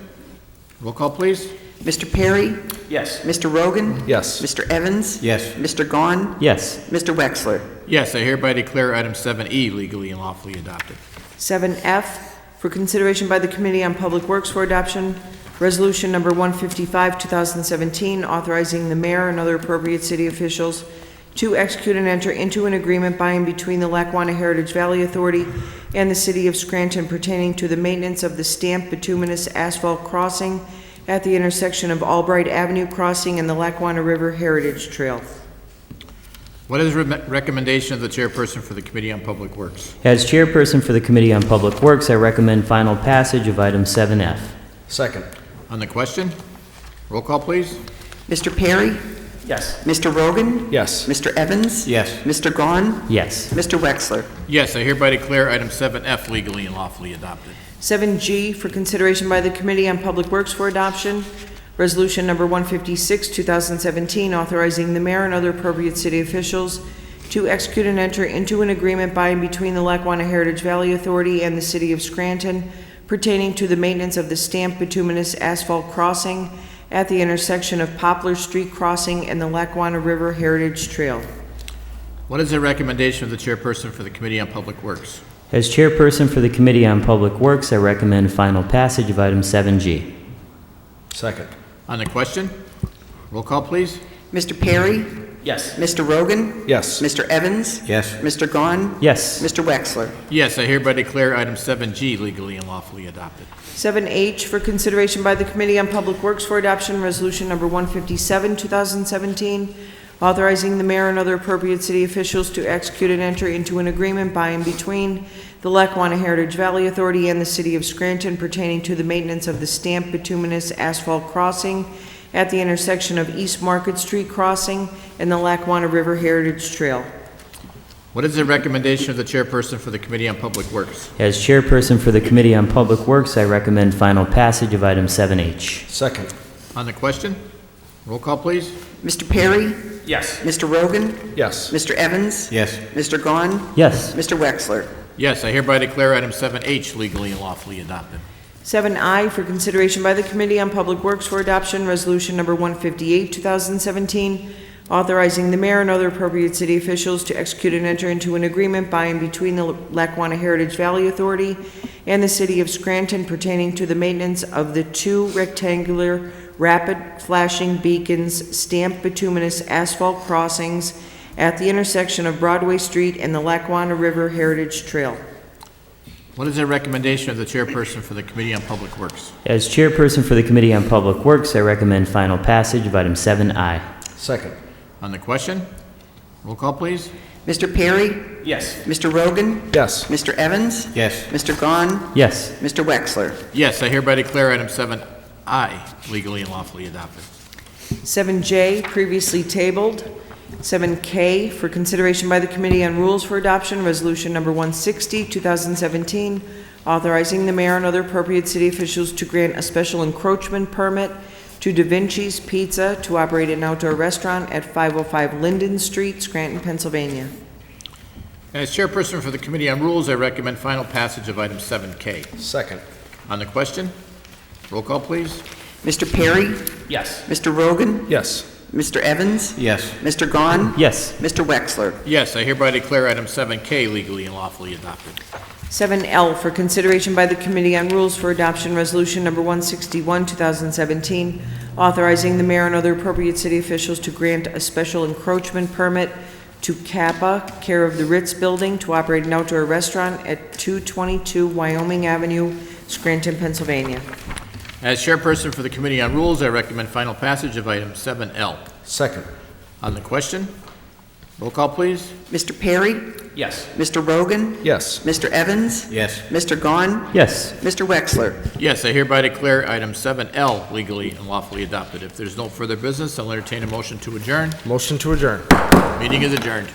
S1: Roll call, please.
S2: Mr. Perry?
S5: Yes.
S2: Mr. Rogan?
S9: Yes.
S2: Mr. Evans?
S3: Yes.
S2: Mr. Gahn?
S8: Yes.
S2: Mr. Wexler?
S1: Yes, I hereby declare item 7E legally and lawfully adopted.
S2: 7F, for consideration by the Committee on Public Works for adoption, Resolution Number 155, 2017, authorizing the mayor and other appropriate city officials to execute and enter into an agreement by and between the Lackawanna Heritage Valley Authority and the City of Scranton pertaining to the maintenance of the stamped bituminous asphalt crossing at the intersection of Albright Avenue Crossing and the Lackawanna River Heritage Trail.
S1: What is the recommendation of the chairperson for the Committee on Public Works?
S8: As chairperson for the Committee on Public Works, I recommend final passage of item 7F.
S9: Second.
S1: On the question? Roll call, please.
S2: Mr. Perry?
S5: Yes.
S2: Mr. Rogan?
S9: Yes.
S2: Mr. Evans?
S3: Yes.
S2: Mr. Gahn?
S8: Yes.
S2: Mr. Wexler?
S1: Yes, I hereby declare item 7F legally and lawfully adopted.
S2: 7G, for consideration by the Committee on Public Works for adoption, Resolution Number 156, 2017, authorizing the mayor and other appropriate city officials to execute and enter into an agreement by and between the Lackawanna Heritage Valley Authority and the City of Scranton pertaining to the maintenance of the stamped bituminous asphalt crossing at the intersection of Poplar Street Crossing and the Lackawanna River Heritage Trail.
S1: What is the recommendation of the chairperson for the Committee on Public Works?
S8: As chairperson for the Committee on Public Works, I recommend final passage of item 7G.
S9: Second.
S1: On the question? Roll call, please.
S2: Mr. Perry?
S5: Yes.
S2: Mr. Rogan?
S9: Yes.
S2: Mr. Evans?
S3: Yes.
S2: Mr. Gahn?
S8: Yes.
S2: Mr. Wexler?
S1: Yes, I hereby declare item 7G legally and lawfully adopted.
S2: 7H, for consideration by the Committee on Public Works for adoption, Resolution Number 157, 2017, authorizing the mayor and other appropriate city officials to execute and enter into an agreement by and between the Lackawanna Heritage Valley Authority and the City of Scranton pertaining to the maintenance of the stamped bituminous asphalt crossing at the intersection of East Market Street Crossing and the Lackawanna River Heritage Trail.
S1: What is the recommendation of the chairperson for the Committee on Public Works?
S8: As chairperson for the Committee on Public Works, I recommend final passage of item 7H.
S9: Second.
S1: On the question? Roll call, please.
S2: Mr. Perry?
S5: Yes.
S2: Mr. Rogan?
S9: Yes.
S2: Mr. Evans?
S3: Yes.
S2: Mr. Gahn?
S8: Yes.
S2: Mr. Wexler?
S1: Yes, I hereby declare item 7H legally and lawfully adopted.
S2: 7I, for consideration by the Committee on Public Works for adoption, Resolution Number 158, 2017, authorizing the mayor and other appropriate city officials to execute and enter into an agreement by and between the Lackawanna Heritage Valley Authority and the City of Scranton pertaining to the maintenance of the two rectangular rapid flashing beacons stamped bituminous asphalt crossings at the intersection of Broadway Street and the Lackawanna River Heritage Trail.
S1: What is the recommendation of the chairperson for the Committee on Public Works?
S8: As chairperson for the Committee on Public Works, I recommend final passage of item 7I.
S9: Second.
S1: On the question? Roll call, please.
S2: Mr. Perry?
S5: Yes.
S2: Mr. Rogan?
S9: Yes.
S2: Mr. Evans?
S3: Yes.
S2: Mr. Gahn?
S8: Yes.
S2: Mr. Wexler?
S1: Yes, I hereby declare item 7I legally and lawfully adopted.
S2: 7J, previously tabled. 7K, for consideration by the Committee on Rules for Adoption, Resolution Number 160, 2017, authorizing the mayor and other appropriate city officials to grant a special encroachment permit to Da Vinci's Pizza to operate an outdoor restaurant at 505 Linden Street, Scranton, Pennsylvania.
S1: As chairperson for the Committee on Rules, I recommend final passage of item 7K.
S9: Second.
S1: On the question? Roll call, please.
S2: Mr. Perry?
S5: Yes.
S2: Mr. Rogan?
S9: Yes.
S2: Mr. Evans?
S3: Yes.
S2: Mr. Gahn?
S8: Yes.
S2: Mr. Wexler?
S1: Yes, I hereby declare item 7K legally and lawfully adopted.
S2: 7L, for consideration by the Committee on Rules for Adoption, Resolution Number 161, 2017, authorizing the mayor and other appropriate city officials to grant a special encroachment permit to Kappa, care of the Ritz Building, to operate an outdoor restaurant at 222 Wyoming Avenue, Scranton, Pennsylvania.
S1: As chairperson for the Committee on Rules, I recommend final passage of item 7L.
S9: Second.
S1: On the question? Roll call, please.
S2: Mr. Perry?
S5: Yes.
S2: Mr. Rogan?
S9: Yes.
S2: Mr. Evans?
S3: Yes.
S2: Mr. Gahn?
S8: Yes.
S2: Mr. Wexler?
S1: Yes, I hereby declare item 7L legally and lawfully adopted. If there's no further business, I'll entertain a motion to adjourn.
S9: Motion to adjourn.
S1: Meeting is adjourned.